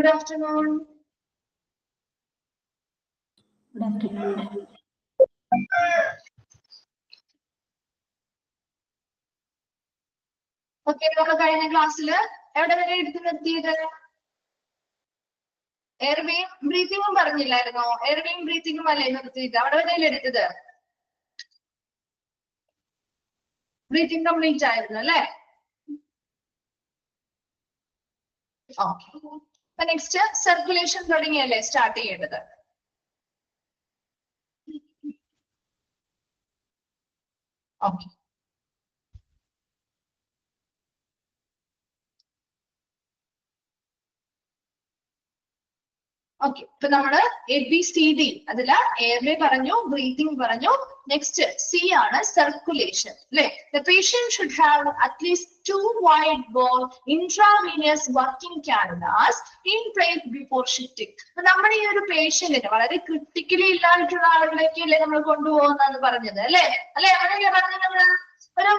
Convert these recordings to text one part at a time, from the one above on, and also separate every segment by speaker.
Speaker 1: Good afternoon.
Speaker 2: Good afternoon.
Speaker 1: Okay, നമ്മൾ കഴിഞ്ഞ ക്ലാസ്സിൽ എവിടെ വരെ എടുത്തു നിർത്തിയത്? എയർവേയും ബ്രീത്തിങ്ങും പറഞ്ഞില്ലായിരുന്നോ? എയർവേയും ബ്രീത്തിങ്ങും അല്ലേ നിർത്തിയത്? അവിടെ വരെയല്ലേ എടുത്തത്? ബ്രീത്തിങ് കംപ്ലീറ്റ് ആയിരുന്നു അല്ലേ? ഓക്കെ, അപ്പൊ നെക്സ്റ്റ് സർക്കുലേഷൻ തുടങ്ങിയല്ലേ സ്റ്റാർട്ട് ചെയ്യേണ്ടത്? ഓക്കെ, ഓക്കെ, ഇപ്പൊ നമ്മള് ABCD അതില് എയർവേ പറഞ്ഞു, ബ്രീത്തിങ് പറഞ്ഞു. നെക്സ്റ്റ് C ആണ് സർക്കുലേഷൻ അല്ലെ. The patient should have at least 2 wide bore intravenous working cannulas in place before shifting. അപ്പൊ നമ്മുടെ ഈ ഒരു പേഷ്യന്റിന് വളരെ ക്രിട്ടിക്കലി ഇല്ലായിട്ടുള്ള ആളുകളേക്കല്ലേ നമ്മൾ കൊണ്ടുപോകുന്നതെന്ന് പറഞ്ഞത് അല്ലെ? അല്ലെ അങ്ങനെയല്ലേ പറഞ്ഞത്? നമ്മള് ഒരു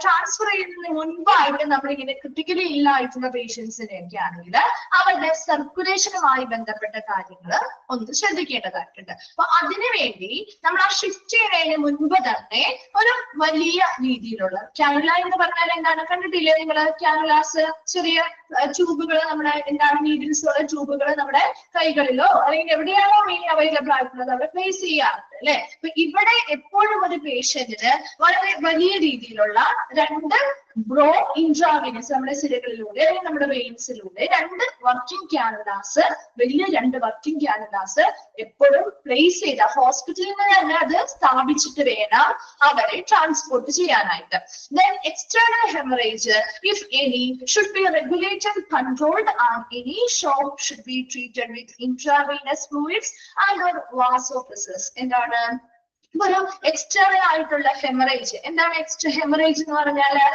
Speaker 1: ട്രാൻസ്ഫർ ചെയ്യുന്നതിന് മുൻപായിട്ട് നമ്മളിങ്ങനെ ക്രിട്ടിക്കലി ഇല്ലായിട്ടുള്ള പേഷ്യൻസിനെയൊക്കെ ആണെങ്കിൽ അവരുടെ സർക്കുലേഷനുമായി ബന്ധപ്പെട്ട കാര്യങ്ങൾ ഒന്ന് ശ്രദ്ധിക്കേണ്ടതായിട്ടുണ്ട്. അപ്പൊ അതിനുവേണ്ടി നമ്മൾ ആ ഷിഫ്റ്റ് ചെയ്യുന്നതിന് മുൻപ് തന്നെ ഒരു വലിയ രീതിയിലുള്ള കാനുല എന്ന് പറഞ്ഞാൽ എന്താണ്? കണ്ടിട്ടില്ലേ നിങ്ങൾ? കാനുലാസ് ചെറിയ ട്യൂബുകൾ, നമ്മുടെ എന്താണ് നീഡിൽസ് ഉള്ള ട്യൂബുകൾ നമ്മുടെ കൈകളിലോ അല്ലെങ്കിൽ എവിടെയാണോ മെയിൻ അവൈലബിൾ ആയിട്ടുള്ളത് അവിടെ പ്ലേസ് ചെയ്യാറുണ്ട് അല്ലെ. അപ്പൊ ഇവിടെ എപ്പോഴും ഒരു പേഷ്യന്റിന് വളരെ വലിയ രീതിയിലുള്ള 2 ബ്രോ ഇൻട്രാവീനസ് നമ്മുടെ സിരകളിലൂടെ അല്ലെങ്കിൽ നമ്മുടെ വെയിൻസിലൂടെ 2 വർക്കിംഗ് കാനുലാസ്, വലിയ 2 വർക്കിംഗ് കാനുലാസ് എപ്പോഴും പ്ലേസ് ചെയ്ത ഹോസ്പിറ്റലിൽ നിന്ന് തന്നെ അത് സ്ഥാപിച്ചിട്ട് വേണം അവരെ ട്രാൻസ്പോർട്ട് ചെയ്യാനായിട്ട്. Then external hemorrhage, if any, should be regulated, controlled, and any shock should be treated with intravenous fluids and or vasopressors. എന്താണ് ഒരു എക്സ്റ്റേണൽ ആയിട്ടുള്ള ഹെമറേജ്? എന്താണ് ഹെമറേജ് എന്ന് പറഞ്ഞാല്?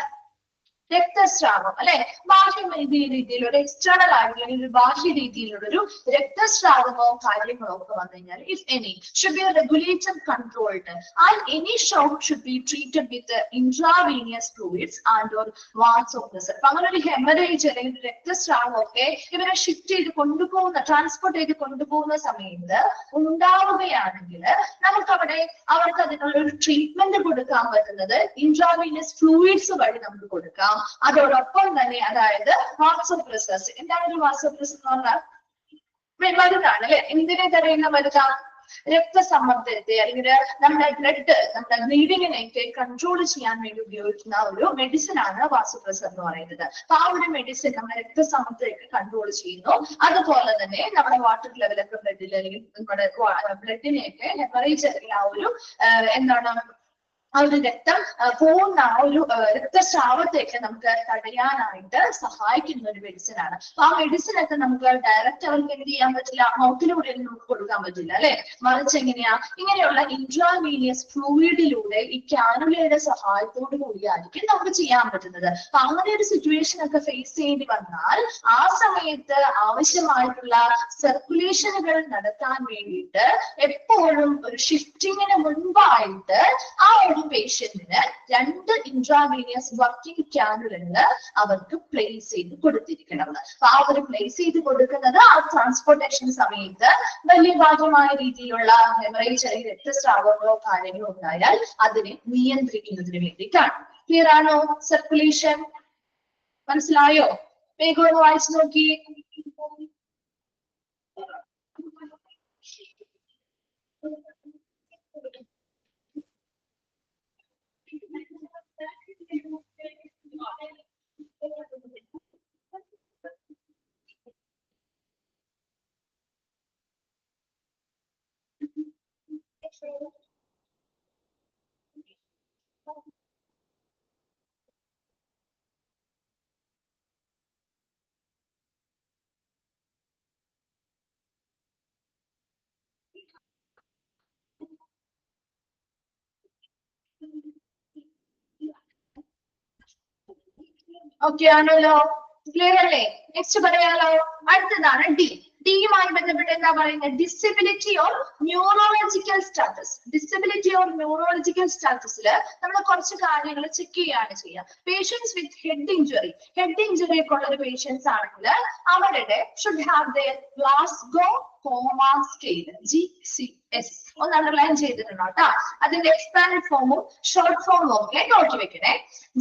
Speaker 1: രക്തസ്രാവം അല്ലെ. ബാഹ്യ രീതിയിൽ ഒരു എക്സ്റ്റേണൽ ആയിട്ടുള്ള ഒരു ബാഹ്യ രീതിയിലുള്ള ഒരു രക്തസ്രാവമോ കാര്യങ്ങളോ ഒക്കെ വന്നു കഴിഞ്ഞാൽ if any should be regulated, controlled, and any shock should be treated with intravenous fluids and or vasopressor. അപ്പൊ അങ്ങനെ ഒരു ഹെമറേജ് അല്ലെങ്കിൽ രക്തസ്രാവം ഒക്കെ ഇവരെ ഷിഫ്റ്റ് ചെയ്ത് കൊണ്ടുപോകുന്ന, ട്രാൻസ്പോർട്ട് ചെയ്ത് കൊണ്ടുപോകുന്ന സമയത്ത് ഉണ്ടാവുകയാണെങ്കിൽ നമുക്ക് അവിടെ അവർക്ക് അതിനുള്ള ഒരു ട്രീറ്റ്മെന്റ് കൊടുക്കാൻ പറ്റുന്നത് ഇൻട്രാവീനസ് ഫ്ലൂയിഡ്സ് വഴി നമുക്ക് കൊടുക്കാം. അതോടൊപ്പം തന്നെ അതായത് വാസോപ്രസസ്. എന്താണ് ഒരു വാസോപ്രസസ് എന്ന് പറഞ്ഞാൽ? മരുന്നാണ് അല്ലെ. എന്തിനെ തടയുന്ന മരുന്നാണ്? രക്തസമ്മർദ്ദത്തെ അല്ലെങ്കിൽ നമ്മുടെ ബ്ലഡ്, നമ്മുടെ ബ്ലീഡിങ്ങിനെയൊക്കെ കൺട്രോൾ ചെയ്യാൻ വേണ്ടി ഉപയോഗിക്കുന്ന ഒരു മെഡിസിൻ ആണ് വാസോപ്രസർ എന്ന് പറയുന്നത്. അപ്പൊ ആ ഒരു മെഡിസിൻ നമ്മുടെ രക്തസമ്മർദ്ദത്തെ കൺട്രോൾ ചെയ്യുന്നു. അതുപോലെ തന്നെ നമ്മുടെ വാട്ടർ ലെവലൊക്കെ ബ്ലഡിൽ അല്ലെങ്കിൽ നമ്മുടെ ബ്ലഡിനെയൊക്കെ ഹെമറേജ് അല്ലെങ്കിൽ ആ ഒരു എന്താണ് ആ ഒരു രക്തം പോകുന്ന ആ ഒരു രക്തസ്രാവത്തെയൊക്കെ നമുക്ക് തടയാനായിട്ട് സഹായിക്കുന്ന ഒരു മെഡിസിൻ ആണ്. അപ്പൊ ആ മെഡിസിൻ ഒക്കെ നമുക്ക് ഡയറക്റ്റ് അവർക്ക് എന്ത് ചെയ്യാൻ പറ്റില്ല, മൗത്തിലൂടെ നമുക്ക് കൊടുക്കാൻ പറ്റില്ല അല്ലെ. മറിച്ച് എങ്ങനെയാ? ഇങ്ങനെയുള്ള ഇൻട്രാവീനിയസ് ഫ്ലൂയിഡിലൂടെ ഈ കാനുലയുടെ സഹായത്തോടു കൂടിയായിരിക്കും നമുക്ക് ചെയ്യാൻ പറ്റുന്നത്. അപ്പൊ അങ്ങനെ ഒരു സിറ്റുവേഷൻ ഒക്കെ ഫേസ് ചെയ്യേണ്ടി വന്നാൽ ആ സമയത്ത് ആവശ്യമായിട്ടുള്ള സർക്കുലേഷനുകൾ നടത്താൻ വേണ്ടിയിട്ട് എപ്പോഴും ഒരു ഷിഫ്റ്റിങ്ങിന് മുൻപായിട്ട് ആ ഒരു പേഷ്യന്റിന് 2 ഇൻട്രാവീനിയസ് വർക്കിംഗ് കാനുലകൾ അവർക്ക് പ്ലേസ് ചെയ്ത് കൊടുത്തിരിക്കണം. അപ്പൊ ആ ഒരു പ്ലേസ് ചെയ്ത് കൊടുക്കുന്നത് ആ ട്രാൻസ്പോർട്ടേഷൻ സമയത്ത് വലിയ ഭാഗമായ രീതിയിലുള്ള ഹെമറേജ് അല്ലെങ്കിൽ രക്തസ്രാവങ്ങളോ കാര്യങ്ങളോ ഉണ്ടായാൽ അതിനെ നിയന്ത്രിക്കുന്നതിന് വേണ്ടിയിട്ടാണ്. ക്ലിയർ ആണോ? സർക്കുലേഷൻ മനസ്സിലായോ? വേഗം ഒന്ന് വായിച്ചു നോക്കി. ഓക്കെ ആണല്ലോ? ക്ലിയർ അല്ലേ? നെക്സ്റ്റ് പറയാലോ. അടുത്തതാണ് D. ഡിയുമായി ബന്ധപ്പെട്ട് എന്താ പറയുന്നത്? Disability or neurological status. Disability or neurological സ്റ്റാറ്റസിൽ നമ്മൾ കുറച്ച് കാര്യങ്ങൾ ചെക്ക് ചെയ്യുകയാണ് ചെയ്യുക. പേഷ്യൻസ് വിത്ത് ഹെഡ് ഇഞ്ചുറി ഒക്കെ ഉള്ള ഒരു പേഷ്യൻസ് ആണെങ്കിൽ അവരുടെ should have their Glasgow comma scale GCS ഒന്ന് അണ്ടർലൈൻ ചെയ്തിട്ടുണ്ടോ കേട്ടോ? അതിന്റെ എക്സ്പാൻഡ് ഫോമും ഷോർട്ട് ഫോമും ഒക്കെ നോക്കി വെക്കണേ.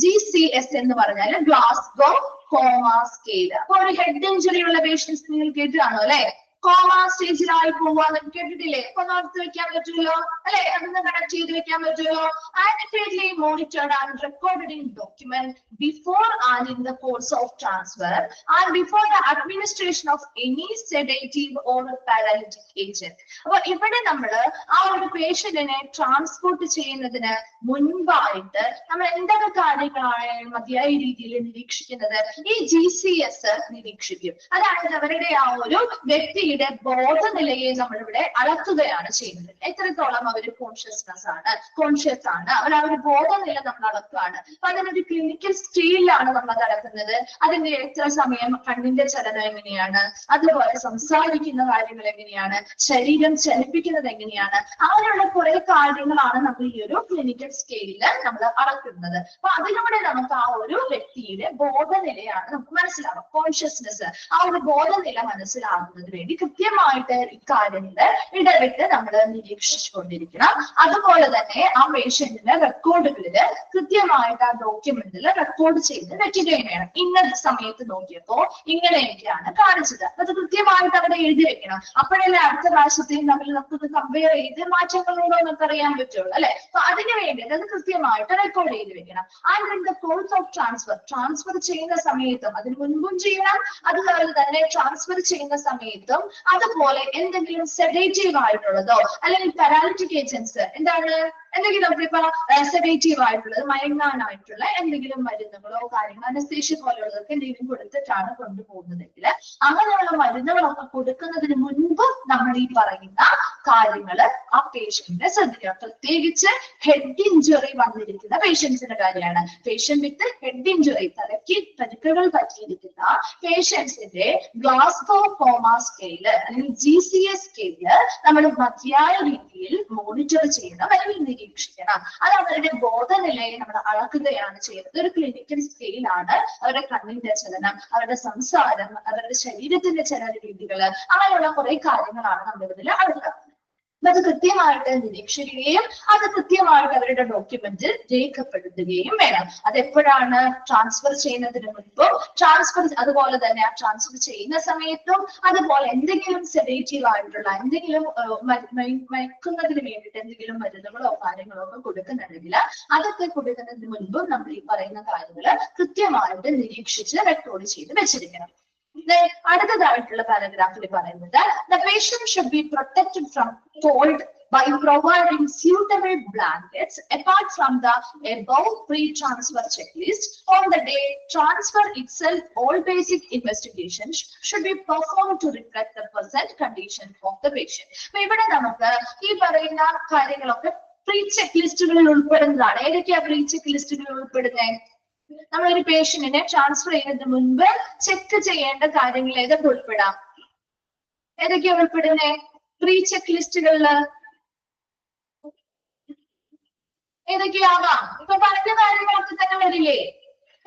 Speaker 1: GCS എന്ന് പറഞ്ഞാൽ ഗ്ലാസ്ഗോ കോമ സ്കെയിൽ. അപ്പൊ ഒരു ഹെഡ് ഇഞ്ചുറി ഉള്ള പേഷ്യൻസ് നിങ്ങൾ കേട്ടിട്ടാണോ അല്ലെ? കോമ സ്റ്റേജിലായി പോവാന്ന് കേട്ടിട്ടില്ലേ? അപ്പൊ ഓർത്ത് വെക്കാൻ പറ്റുമല്ലോ അല്ലെ? അതൊന്ന് കണക്ട് ചെയ്ത് വെക്കാൻ പറ്റുമല്ലോ. Adequately monitored and recorded in document before and in the course of transfer and before the administration of any sedative or paralytic agent. അപ്പൊ ഇവിടെ നമ്മള് ആ ഒരു പേഷ്യന്റിനെ ട്രാൻസ്പോർട്ട് ചെയ്യുന്നതിന് മുൻപായിട്ട് നമ്മൾ എന്തൊക്കെ കാര്യങ്ങളാണ് മതിയായ രീതിയിൽ നിരീക്ഷിക്കുന്നത്? ഈ GCS നിരീക്ഷിക്കും. അതായത് അവരുടെ ആ ഒരു വ്യക്തി ബോധനിലയെ നമ്മളിവിടെ അളക്കുകയാണ് ചെയ്യുന്നത്. എത്രത്തോളം അവർ കോൺഷ്യസ് ആണ്, അവർ ആ ഒരു ബോധനില നമ്മൾ അളക്കുകയാണ്. അപ്പൊ അതിനൊരു ക്ലിനിക്കൽ സ്കെയിലാണ് നമ്മൾ അത് അളക്കുന്നത്. അതിന്റെ എത്ര സമയം കണ്ണിന്റെ ചലനം എങ്ങനെയാണ്, അതുപോലെ സംസാരിക്കുന്ന കാര്യങ്ങൾ എങ്ങനെയാണ്, ശരീരം ചലിപ്പിക്കുന്നത് എങ്ങനെയാണ്, അങ്ങനെയുള്ള കുറെ കാര്യങ്ങളാണ് നമ്മൾ ഈ ഒരു ക്ലിനിക്കൽ സ്കെയിലിൽ നമ്മൾ അളക്കുന്നത്. അപ്പൊ അതിലൂടെ നമുക്ക് ആ ഒരു വ്യക്തിയുടെ ബോധനിലയാണ് നമുക്ക് മനസ്സിലാവും. കോൺഷ്യസ്നെസ്, ആ ഒരു ബോധനില മനസ്സിലാകുന്നതിന് വേണ്ടി കൃത്യമായിട്ട് ഇക്കാര്യങ്ങള് ഇടവിട്ട് നമ്മൾ നിരീക്ഷിച്ചുകൊണ്ടിരിക്കണം. അതുപോലെ തന്നെ ആ പേഷ്യന്റിന്റെ റെക്കോർഡുകളില് കൃത്യമായിട്ട് ആ ഡോക്യുമെന്റിൽ റെക്കോർഡ് ചെയ്ത് വെക്കുകയും വേണം. ഇന്ന സമയത്ത് നോക്കിയപ്പോ ഇങ്ങനെയൊക്കെയാണ് കാണിച്ചത്, അത് കൃത്യമായിട്ട് അവിടെ എഴുതി വെക്കണം. അപ്പോഴല്ലേ അടുത്ത പ്രാവശ്യത്തെയും തമ്മിൽ നമുക്ക് കമ്പയർ ചെയ്ത് മാറ്റങ്ങളോടോ നമുക്ക് അറിയാൻ പറ്റുള്ളൂ അല്ലെ? അപ്പൊ അതിനു വേണ്ടിയിട്ട് അത് കൃത്യമായിട്ട് റെക്കോർഡ് ചെയ്ത് വെക്കണം. And in the course of transfer ചെയ്യുന്ന സമയത്തും അതിന് മുൻപും ചെയ്യണം. അതുപോലെ തന്നെ ട്രാൻസ്ഫർ ചെയ്യുന്ന സമയത്തും അതുപോലെ എന്തെങ്കിലും സെഡേറ്റീവ് ആയിട്ടുള്ളതോ അല്ലെങ്കിൽ പാരാലിറ്റിക് ഏജൻസ് എന്തെങ്കിലും ഇപ്പൊ സെഡേറ്റീവ് ആയിട്ടുള്ളത് മയങ്ങാനായിട്ടുള്ള എന്തെങ്കിലും മരുന്നുകളോ കാര്യങ്ങളോ അനസ്തേഷ്യ പോലുള്ളതൊക്കെ എന്തെങ്കിലും കൊടുത്തിട്ടാണ് കൊണ്ടുപോകുന്നതെങ്കിൽ അങ്ങനെയുള്ള മരുന്നുകളൊക്കെ കൊടുക്കുന്നതിന് മുൻപ് നമ്മൾ ഈ പറയുന്ന കാര്യങ്ങള് ആ പേഷ്യന്റിനെ ശ്രദ്ധിക്കണം. പ്രത്യേകിച്ച് ഹെഡ് ഇഞ്ചുറി വന്നിരിക്കുന്ന പേഷ്യൻസിന്റെ കാര്യമാണ്. പേഷ്യന്റ് വിത്ത് ഹെഡ് ഇഞ്ചുറി, തലയ്ക്ക് പരിക്കുകൾ പറ്റിയിരിക്കുന്ന പേഷ്യൻസിന്റെ ഗ്ലാസ്ഗോ കോമ സ്കെയില് അല്ലെങ്കിൽ GCS സ്കെയില് നമ്മൾ മതിയായ രീതിയിൽ മോണിറ്റർ ചെയ്യണം അല്ലെങ്കിൽ നിരീക്ഷിക്കണം. അത് അവരുടെ ബോധനിലയെ നമ്മൾ അളക്കുകയാണ് ചെയ്യുന്നത്. ഒരു ക്ലിനിക്കൽ സ്കെയിലാണ്. അവരുടെ കണ്ണിന്റെ ചലനം, അവരുടെ സംസാരം, അവരുടെ ശരീരത്തിന്റെ ചലന രീതികള്, അങ്ങനെയുള്ള കുറെ കാര്യങ്ങളാണ് നമ്മൾ ഇതിൽ അളക്കുക. അത് കൃത്യമായിട്ട് നിരീക്ഷിക്കുകയും അത് കൃത്യമായിട്ട് അവരുടെ ഡോക്യുമെന്റിൽ രേഖപ്പെടുത്തുകയും വേണം. അതെപ്പോഴാണ്? ട്രാൻസ്ഫർ ചെയ്യുന്നതിന് മുൻപും അതുപോലെ തന്നെ ആ ട്രാൻസ്ഫർ ചെയ്യുന്ന സമയത്തും അതുപോലെ എന്തെങ്കിലും സെഡേറ്റീവ് ആയിട്ടുള്ള എന്തെങ്കിലും മയക്കുന്നതിന് വേണ്ടിയിട്ട് എന്തെങ്കിലും മരുന്നുകളോ കാര്യങ്ങളോ ഒക്കെ കൊടുക്കുന്നുണ്ടെങ്കിൽ അതൊക്കെ കൊടുക്കുന്നതിന് മുൻപും നമ്മൾ ഈ പറയുന്ന കാര്യങ്ങൾ കൃത്യമായിട്ട് നിരീക്ഷിച്ച് റെക്കോർഡ് ചെയ്ത് വെച്ചിരിക്കണം. അടുത്തതായിട്ടുള്ള പാരഗ്രാഫിൽ പറയുന്നത് the patient should be protected from cold by providing suitable blankets apart from the above pre-transfer checklist. On the day transfer itself, all basic investigations should be performed to reflect the present condition of the patient. അപ്പൊ ഇവിടെ നമുക്ക് ഈ പറയുന്ന കാര്യങ്ങളൊക്കെ pre check ലിസ്റ്റുകളിൽ ഉൾപ്പെടുന്നതാണ്. ഏതൊക്കെയാ pre check ലിസ്റ്റുകളിൽ ഉൾപ്പെടുന്നത്? നമ്മളൊരു പേഷ്യന്റിനെ ട്രാൻസ്ഫർ ചെയ്യുന്നതിന് മുൻപ് ചെക്ക് ചെയ്യേണ്ട കാര്യങ്ങൾ ഏതൊക്കെ ഉൾപ്പെടാം? ഏതൊക്കെയാ ഉൾപ്പെടുന്നേ പ്രീ ചെക്ക് ലിസ്റ്റുകളില്? ഏതൊക്കെയാവാം? ഇപ്പൊ പറഞ്ഞ കാര്യങ്ങളൊക്കെ തന്നെ വരില്ലേ?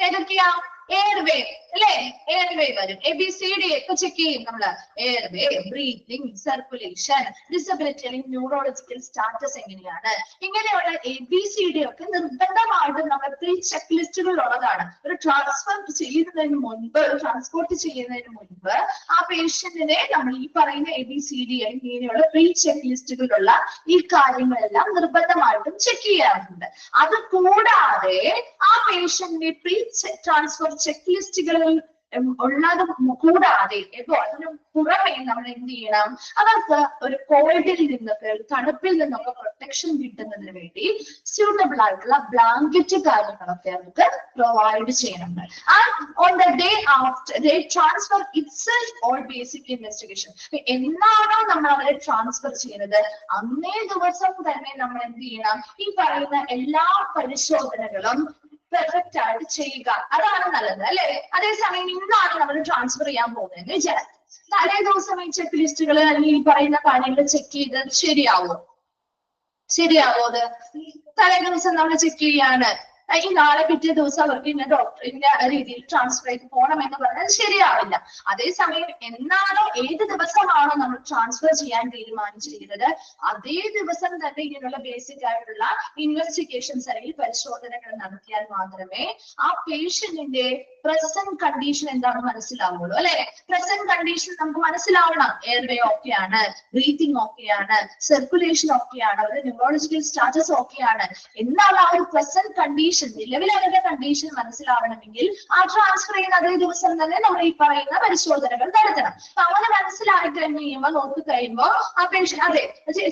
Speaker 1: ഏതൊക്കെയാ? എയർവേ അല്ലെ? എയർവേ വരും. ABCD ഒക്കെ ചെക്ക് ചെയ്യും നമ്മള്. എയർവേ, ബ്രീത്തിങ്, സർക്കുലേഷൻ, ഡിസബിലിറ്റി അല്ലെങ്കിൽ ന്യൂറോളജിക്കൽ സ്റ്റാറ്റസ് എങ്ങനെയാണ്, ഇങ്ങനെയുള്ള ABCD ഒക്കെ നിർബന്ധമായിട്ടും നമ്മൾ പ്രീ ചെക്ക് ലിസ്റ്റുകളിൽ ഉള്ളതാണ്. ഒരു ട്രാൻസ്പോർട്ട് ചെയ്യുന്നതിന് മുൻപ് ആ പേഷ്യന്റിനെ നമ്മൾ ഈ പറയുന്ന ABCD ഇങ്ങനെയുള്ള പ്രീ ചെക്ക് ലിസ്റ്റുകളിലുള്ള ഈ കാര്യങ്ങളെല്ലാം നിർബന്ധമായിട്ടും ചെക്ക് ചെയ്യാറുണ്ട്. അത് കൂടാതെ ആ പേഷ്യന്റിന്റെ പ്രീ ട്രാൻസ്ഫർ ചെക്ക് ലിസ്റ്റുകളിൽ ഉള്ളത് കൂടാതെ അതിന് പുറമെ നമ്മൾ എന്ത് ചെയ്യണം? അവർക്ക് ഒരു കോൾഡിൽ നിന്നൊക്കെ തണുപ്പിൽ നിന്നൊക്കെ പ്രൊട്ടക്ഷൻ കിട്ടുന്നതിന് വേണ്ടി സ്യൂട്ടബിൾ ആയിട്ടുള്ള ബ്ലാങ്കറ്റ് കാര്യങ്ങളൊക്കെ നമുക്ക് പ്രൊവൈഡ് ചെയ്യണം. On the day after they transfer itself all basic investigation. എന്നാണോ നമ്മൾ അവരെ ട്രാൻസ്ഫർ ചെയ്യുന്നത് അന്നേ ദിവസം തന്നെ നമ്മൾ എന്ത് ചെയ്യണം? ഈ പറയുന്ന എല്ലാ പരിശോധനകളും പെർഫെക്റ്റ് ആയിട്ട് ചെയ്യുക. അതാണ് നല്ലത് അല്ലെ? അതേസമയം ഇന്നാണ് നമ്മൾ ട്രാൻസ്ഫർ ചെയ്യാൻ പോകുന്നത് വിചാരിക്കും. തലേ ദിവസം ഈ ചെക്ക് ലിസ്റ്റുകൾ അല്ലെങ്കിൽ ഈ പറയുന്ന കാര്യങ്ങൾ ചെക്ക് ചെയ്ത് ശരിയാവോ അത് തലേ ദിവസം നമ്മൾ ചെക്ക് ചെയ്യാണ് ഈ നാളെ പിറ്റേ ദിവസം അവർക്ക് ഇന്ന ഡോക്ടർ ഇന്ന രീതിയിൽ ട്രാൻസ്ഫർ ചെയ്ത് പോകണം എന്ന് പറഞ്ഞാൽ ശരിയാവില്ല. അതേസമയം എന്നാണോ ഏത് ദിവസമാണോ നമ്മൾ ട്രാൻസ്ഫർ ചെയ്യാൻ തീരുമാനിച്ചിരിക്കുന്നത് അതേ ദിവസം തന്നെ ഇങ്ങനെയുള്ള ബേസിക് ആയിട്ടുള്ള ഇൻവെസ്റ്റിഗേഷൻസ് അല്ലെങ്കിൽ പരിശോധനകൾ നടത്തിയാൽ മാത്രമേ ആ പേഷ്യന്റിന്റെ പ്രസന്റ് കണ്ടീഷൻ എന്താണെന്ന് മനസ്സിലാവുള്ളൂ അല്ലെ. പ്രസന്റ് കണ്ടീഷൻ നമുക്ക് മനസ്സിലാവണം. എയർവേ ഓക്കെയാണ്, ബ്രീത്തിങ് ഓക്കെയാണ്, സർക്കുലേഷൻ ഓക്കെയാണ്, അവരുടെ ന്യൂറോളജിക്കൽ സ്റ്റാറ്റസ് ഓക്കെയാണ്. എന്നാൽ ആ ഒരു പ്രസന്റ് കണ്ടീഷൻ നിലവിൽ അവരുടെ കണ്ടീഷൻ മനസ്സിലാവണമെങ്കിൽ ആ ട്രാൻസ്ഫർ ചെയ്യുന്ന അതേ ദിവസം തന്നെ നമ്മൾ ഈ പറയുന്ന പരിശോധനകൾ നടത്തണം. അപ്പൊ അങ്ങനെ മനസ്സിലായി കഴിഞ്ഞ് കഴിയുമ്പോൾ നോക്കി കഴിയുമ്പോൾ ആ പേഷ്യൻ അതെ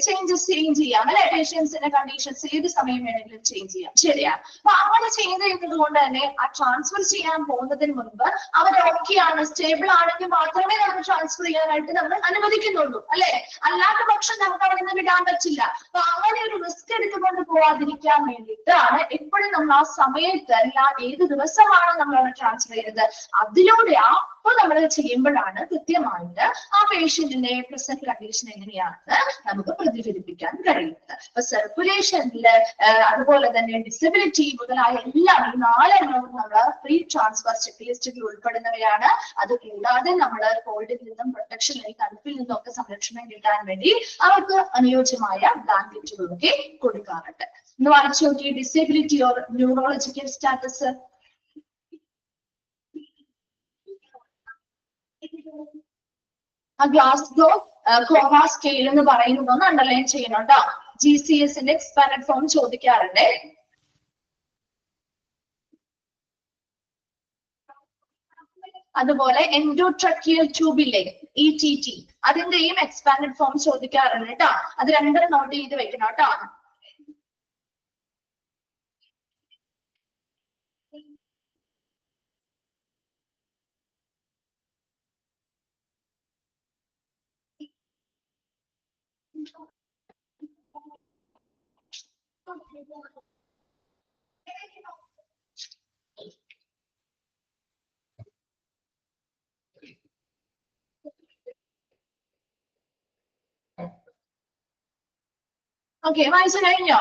Speaker 1: ചേഞ്ചസ് ചേഞ്ച് ചെയ്യാം അല്ലെ. പേഷ്യൻസിന്റെ കണ്ടീഷൻസ് ഏത് സമയം വേണമെങ്കിലും ചേഞ്ച് ചെയ്യാം. ശരിയാണ്. അപ്പൊ അങ്ങനെ ചെയ്ത് ചെയ്യുന്നത് കൊണ്ട് തന്നെ ആ ട്രാൻസ്ഫർ ചെയ്യാൻ പോകുന്നതിന് മുൻപ് അവർ ഓക്കെയാണ്, സ്റ്റേബിൾ ആണെങ്കിൽ മാത്രമേ നമ്മൾ ട്രാൻസ്ഫർ ചെയ്യാനായിട്ട് നമ്മൾ അനുവദിക്കുന്നുള്ളൂ അല്ലെ. അല്ലാത്ത പക്ഷം നമുക്ക് അവിടെ നിന്ന് വിടാൻ പറ്റില്ല. അപ്പൊ അങ്ങനെ ഒരു റിസ്ക് എടുത്തുകൊണ്ട് പോവാതിരിക്കാൻ വേണ്ടിയിട്ടാണ് എപ്പോഴും നമ്മൾ ആ സമയത്ത് അല്ലെങ്കിൽ ഏത് ദിവസമാണ് നമ്മൾ അവിടെ ട്രാൻസ്ഫർ ചെയ്യുന്നത് അതിലൂടെ അപ്പൊ നമ്മൾ ചെയ്യുമ്പോഴാണ് കൃത്യമായിട്ട് ആ പേഷ്യന്റിന്റെ പ്രസന്റ് കണ്ടീഷൻ എങ്ങനെയാണെന്ന് നമുക്ക് പ്രതിഫലിപ്പിക്കാൻ കഴിയുന്നത്. അപ്പൊ സർക്കുലേഷനിൽ അതുപോലെ തന്നെ ഡിസബിലിറ്റി മുതലായ എല്ലാം ഈ 4 എണ്ണവും നമ്മൾ പ്രീ ട്രാൻസ്ഫർ ചെക്ക് ലിസ്റ്റുകൾ ഉൾപ്പെടുന്നവയാണ്. അത് കൂടാതെ നമ്മൾ കോൾഡിൽ നിന്നും പ്രൊട്ടക്ഷൻ അല്ലെങ്കിൽ തണുപ്പിൽ നിന്നും ഒക്കെ സംരക്ഷണം കിട്ടാൻ വേണ്ടി അവർക്ക് അനുയോജ്യമായ ബ്ലാങ്കറ്റുകളൊക്കെ കൊടുക്കാറുണ്ട്. ഒന്ന് വായിച്ചു നോക്കി. Disability or neurological status. ആ ഗ്ലാസ്ഗോ കോമ സ്കെയിൽ എന്ന് പറയുന്നതൊന്ന് അണ്ടർലൈൻ ചെയ്യണം കേട്ടോ. GCSന്റെ എക്സ്പാൻഡഡ് ഫോം ചോദിക്കാറുണ്ട്. അതുപോലെ എൻഡോട്രക്കിയൽ ട്യൂബിലെ ETT അതിന്റെയും എക്സ്പാൻഡഡ് ഫോം ചോദിക്കാറുണ്ട് കേട്ടോ. അത് രണ്ടും നോട്ട് ചെയ്ത് വെക്കണം കേട്ടോ. ഓക്കെ, വായിച്ചു കഴിഞ്ഞോ?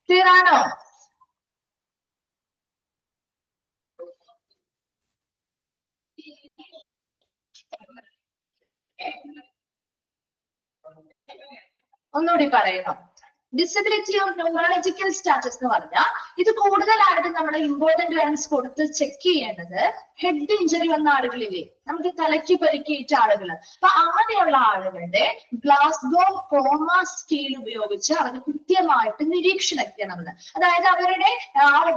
Speaker 1: ക്ലിയർ ആണോ? ഒന്നുകൂടി പറയുന്നു. ഡിസബിലിറ്റി ഓഫ് ന്യൂറോളജിക്കൽ സ്റ്റാറ്റസ് എന്ന് പറഞ്ഞാൽ ഇത് കൂടുതലായിട്ട് നമ്മൾ ഇമ്പോർട്ടന്റ് ലൈൻസ് കൊടുത്ത് ചെക്ക് ചെയ്യേണ്ടത് ഹെഡ് ഇഞ്ചറി വന്ന ആളുകളില്ലേ, നമുക്ക് തലയ്ക്ക് പരിക്കേറ്റ ആളുകൾ. അപ്പൊ അങ്ങനെയുള്ള ആളുകളുടെ ഗ്ലാസ്ഗോ കോമ സ്കെയിൽ ഉപയോഗിച്ച് അവർ കൃത്യമായിട്ട് നിരീക്ഷണിക്കണം. അതായത് അവരുടെ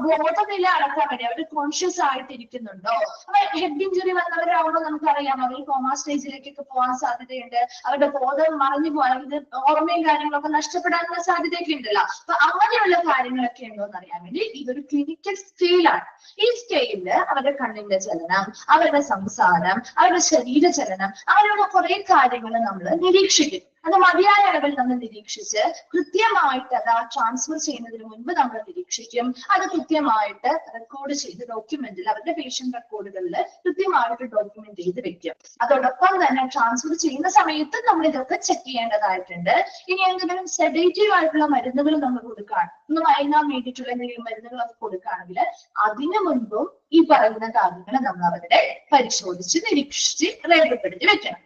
Speaker 1: ബോധനില അളക്കാൻ വേണ്ടി അവർ കോൺഷ്യസ് ആയിട്ടിരിക്കുന്നുണ്ടോ. അപ്പൊ ഹെഡ് ഇഞ്ചറി വന്നവരാകുമ്പോൾ നമുക്കറിയാം അവർ കോമ സ്റ്റേജിലേക്കൊക്കെ പോകാൻ സാധ്യതയുണ്ട്. അവരുടെ ബോധം മറഞ്ഞു പോകാൻ, ഓർമ്മയും കാര്യങ്ങളൊക്കെ നഷ്ടപ്പെടാനുള്ള സാധ്യതയൊക്കെ ഉണ്ടല്ലോ. അപ്പൊ അങ്ങനെയുള്ള കാര്യങ്ങളൊക്കെ ഉണ്ടോ എന്ന് അറിയാൻ വേണ്ടി ഇതൊരു ക്ലിനിക്കൽ സ്കെയിലാണ്. ഈ സ്കെയിലില് അവരുടെ കണ്ണിന്റെ ചലനം, അവരുടെ സംസാരം, അവരുടെ ശരീരചലനം, അങ്ങനെയുള്ള കുറെ കാര്യങ്ങൾ നമ്മൾ നിരീക്ഷിക്കും. അത് മതിയായ അളവിൽ നമ്മൾ നിരീക്ഷിച്ച് കൃത്യമായിട്ട് അത് ആ ട്രാൻസ്ഫർ ചെയ്യുന്നതിന് മുൻപ് നമ്മൾ നിരീക്ഷിക്കും. അത് കൃത്യമായിട്ട് റെക്കോർഡ് ചെയ്ത് ഡോക്യുമെന്റിൽ അവരുടെ പേഷ്യന്റ് റെക്കോർഡുകളിൽ കൃത്യമായിട്ട് ഡോക്യുമെന്റ് ചെയ്ത് വെക്കും. അതോടൊപ്പം തന്നെ ട്രാൻസ്ഫർ ചെയ്യുന്ന സമയത്ത് നമ്മൾ ഇതൊക്കെ ചെക്ക് ചെയ്യേണ്ടതായിട്ടുണ്ട്. ഇനി എന്തെങ്കിലും സെഡേറ്റീവ് ആയിട്ടുള്ള മരുന്നുകൾ നമ്മൾ കൊടുക്കുകയാണ്, ഒന്ന് മയങ്ങാൻ വേണ്ടിയിട്ടുള്ള എന്തെങ്കിലും മരുന്നുകളൊക്കെ കൊടുക്കുകയാണെങ്കിൽ അതിനു മുൻപും ഈ പറയുന്ന കാര്യങ്ങൾ നമ്മൾ അവരുടെ പരിശോധിച്ച് നിരീക്ഷിച്ച് രേഖപ്പെടുത്തി വെക്കണം.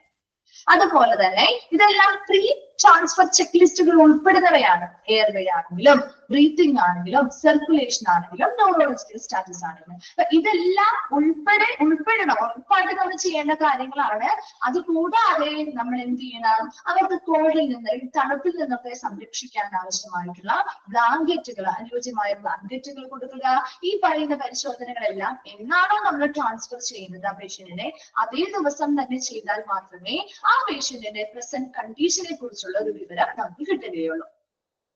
Speaker 1: അതുപോലെ തന്നെ ഇതെല്ലാം പ്രീ ട്രാൻസ്ഫർ ചെക്ക് ലിസ്റ്റുകൾ ഉൾപ്പെടുന്നവയാണ്. എയർവേ ആണെങ്കിലും ബ്രീത്തിങ് ആണെങ്കിലും സർക്കുലേഷൻ ആണെങ്കിലും ന്യൂറോളജിക്കൽ സ്റ്റാറ്റസ് ആണെങ്കിലും അപ്പൊ ഇതെല്ലാം ഉൾപ്പെടണം. ഉറപ്പായിട്ട് നമ്മൾ ചെയ്യേണ്ട കാര്യങ്ങളാണ്. അതുകൂടാതെ നമ്മൾ എന്ത് ചെയ്യണം, അവർക്ക് കോൾഡിൽ നിന്ന് തണുപ്പിൽ നിന്നൊക്കെ സംരക്ഷിക്കാൻ ആവശ്യമായിട്ടുള്ള ബ്ലാങ്കറ്റുകൾ, അനുയോജ്യമായ ബ്ലാങ്കറ്റുകൾ കൊടുക്കുക. ഈ പറയുന്ന പരിശോധനകളെല്ലാം എന്നാണോ നമ്മൾ ട്രാൻസ്ഫർ ചെയ്യുന്നത് ആ പേഷ്യന്റിനെ അതേ ദിവസം തന്നെ ചെയ്താൽ മാത്രമേ ആ പേഷ്യന്റിന്റെ പ്രസന്റ് കണ്ടീഷനെ കുറിച്ചുള്ള ഒരു വിവരം നമുക്ക് കിട്ടുകയുള്ളൂ.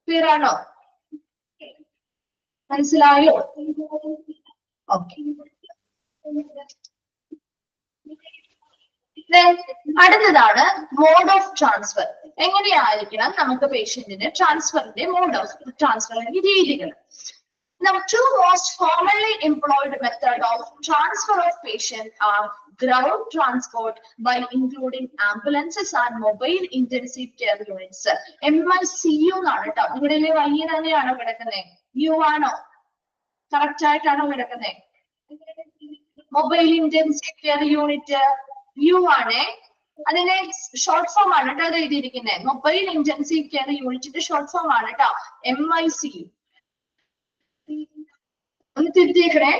Speaker 1: ക്ലിയർ ആണോ? മനസ്സിലായോ? ഓക്കെ. അടുത്തതാണ് മോഡ് ഓഫ് ട്രാൻസ്ഫർ. എങ്ങനെയായിരിക്കണം നമുക്ക് പേഷ്യന്റിന് ട്രാൻസ്ഫറിന്റെ മോഡ് ഓഫ് ട്രാൻസ്ഫർ രീതികൾ. Now, two most commonly employed method of transfer of patient are ground transport by including ambulances and mobile intensive care units. MICU എന്നാണ് കേട്ടോ. ഇവിടെ വൈ തന്നെയാണോ കിടക്കുന്നത്? യു ആണോ? കറക്റ്റ് ആയിട്ടാണോ കിടക്കുന്നത്? Mobile intensive care unit U ആണേ. അതിന്റെ ഷോർട്ട് ഫോം ആണ് കേട്ടോ അത് എഴുതിയിരിക്കുന്നത്. മൊബൈൽ ഇന്റൻസീവ് കെയർ യൂണിറ്റിന്റെ ഷോർട്ട് ഫോം ആണ് കേട്ടോ MICU. ഒന്ന് തിരുത്തിയേക്കണേ.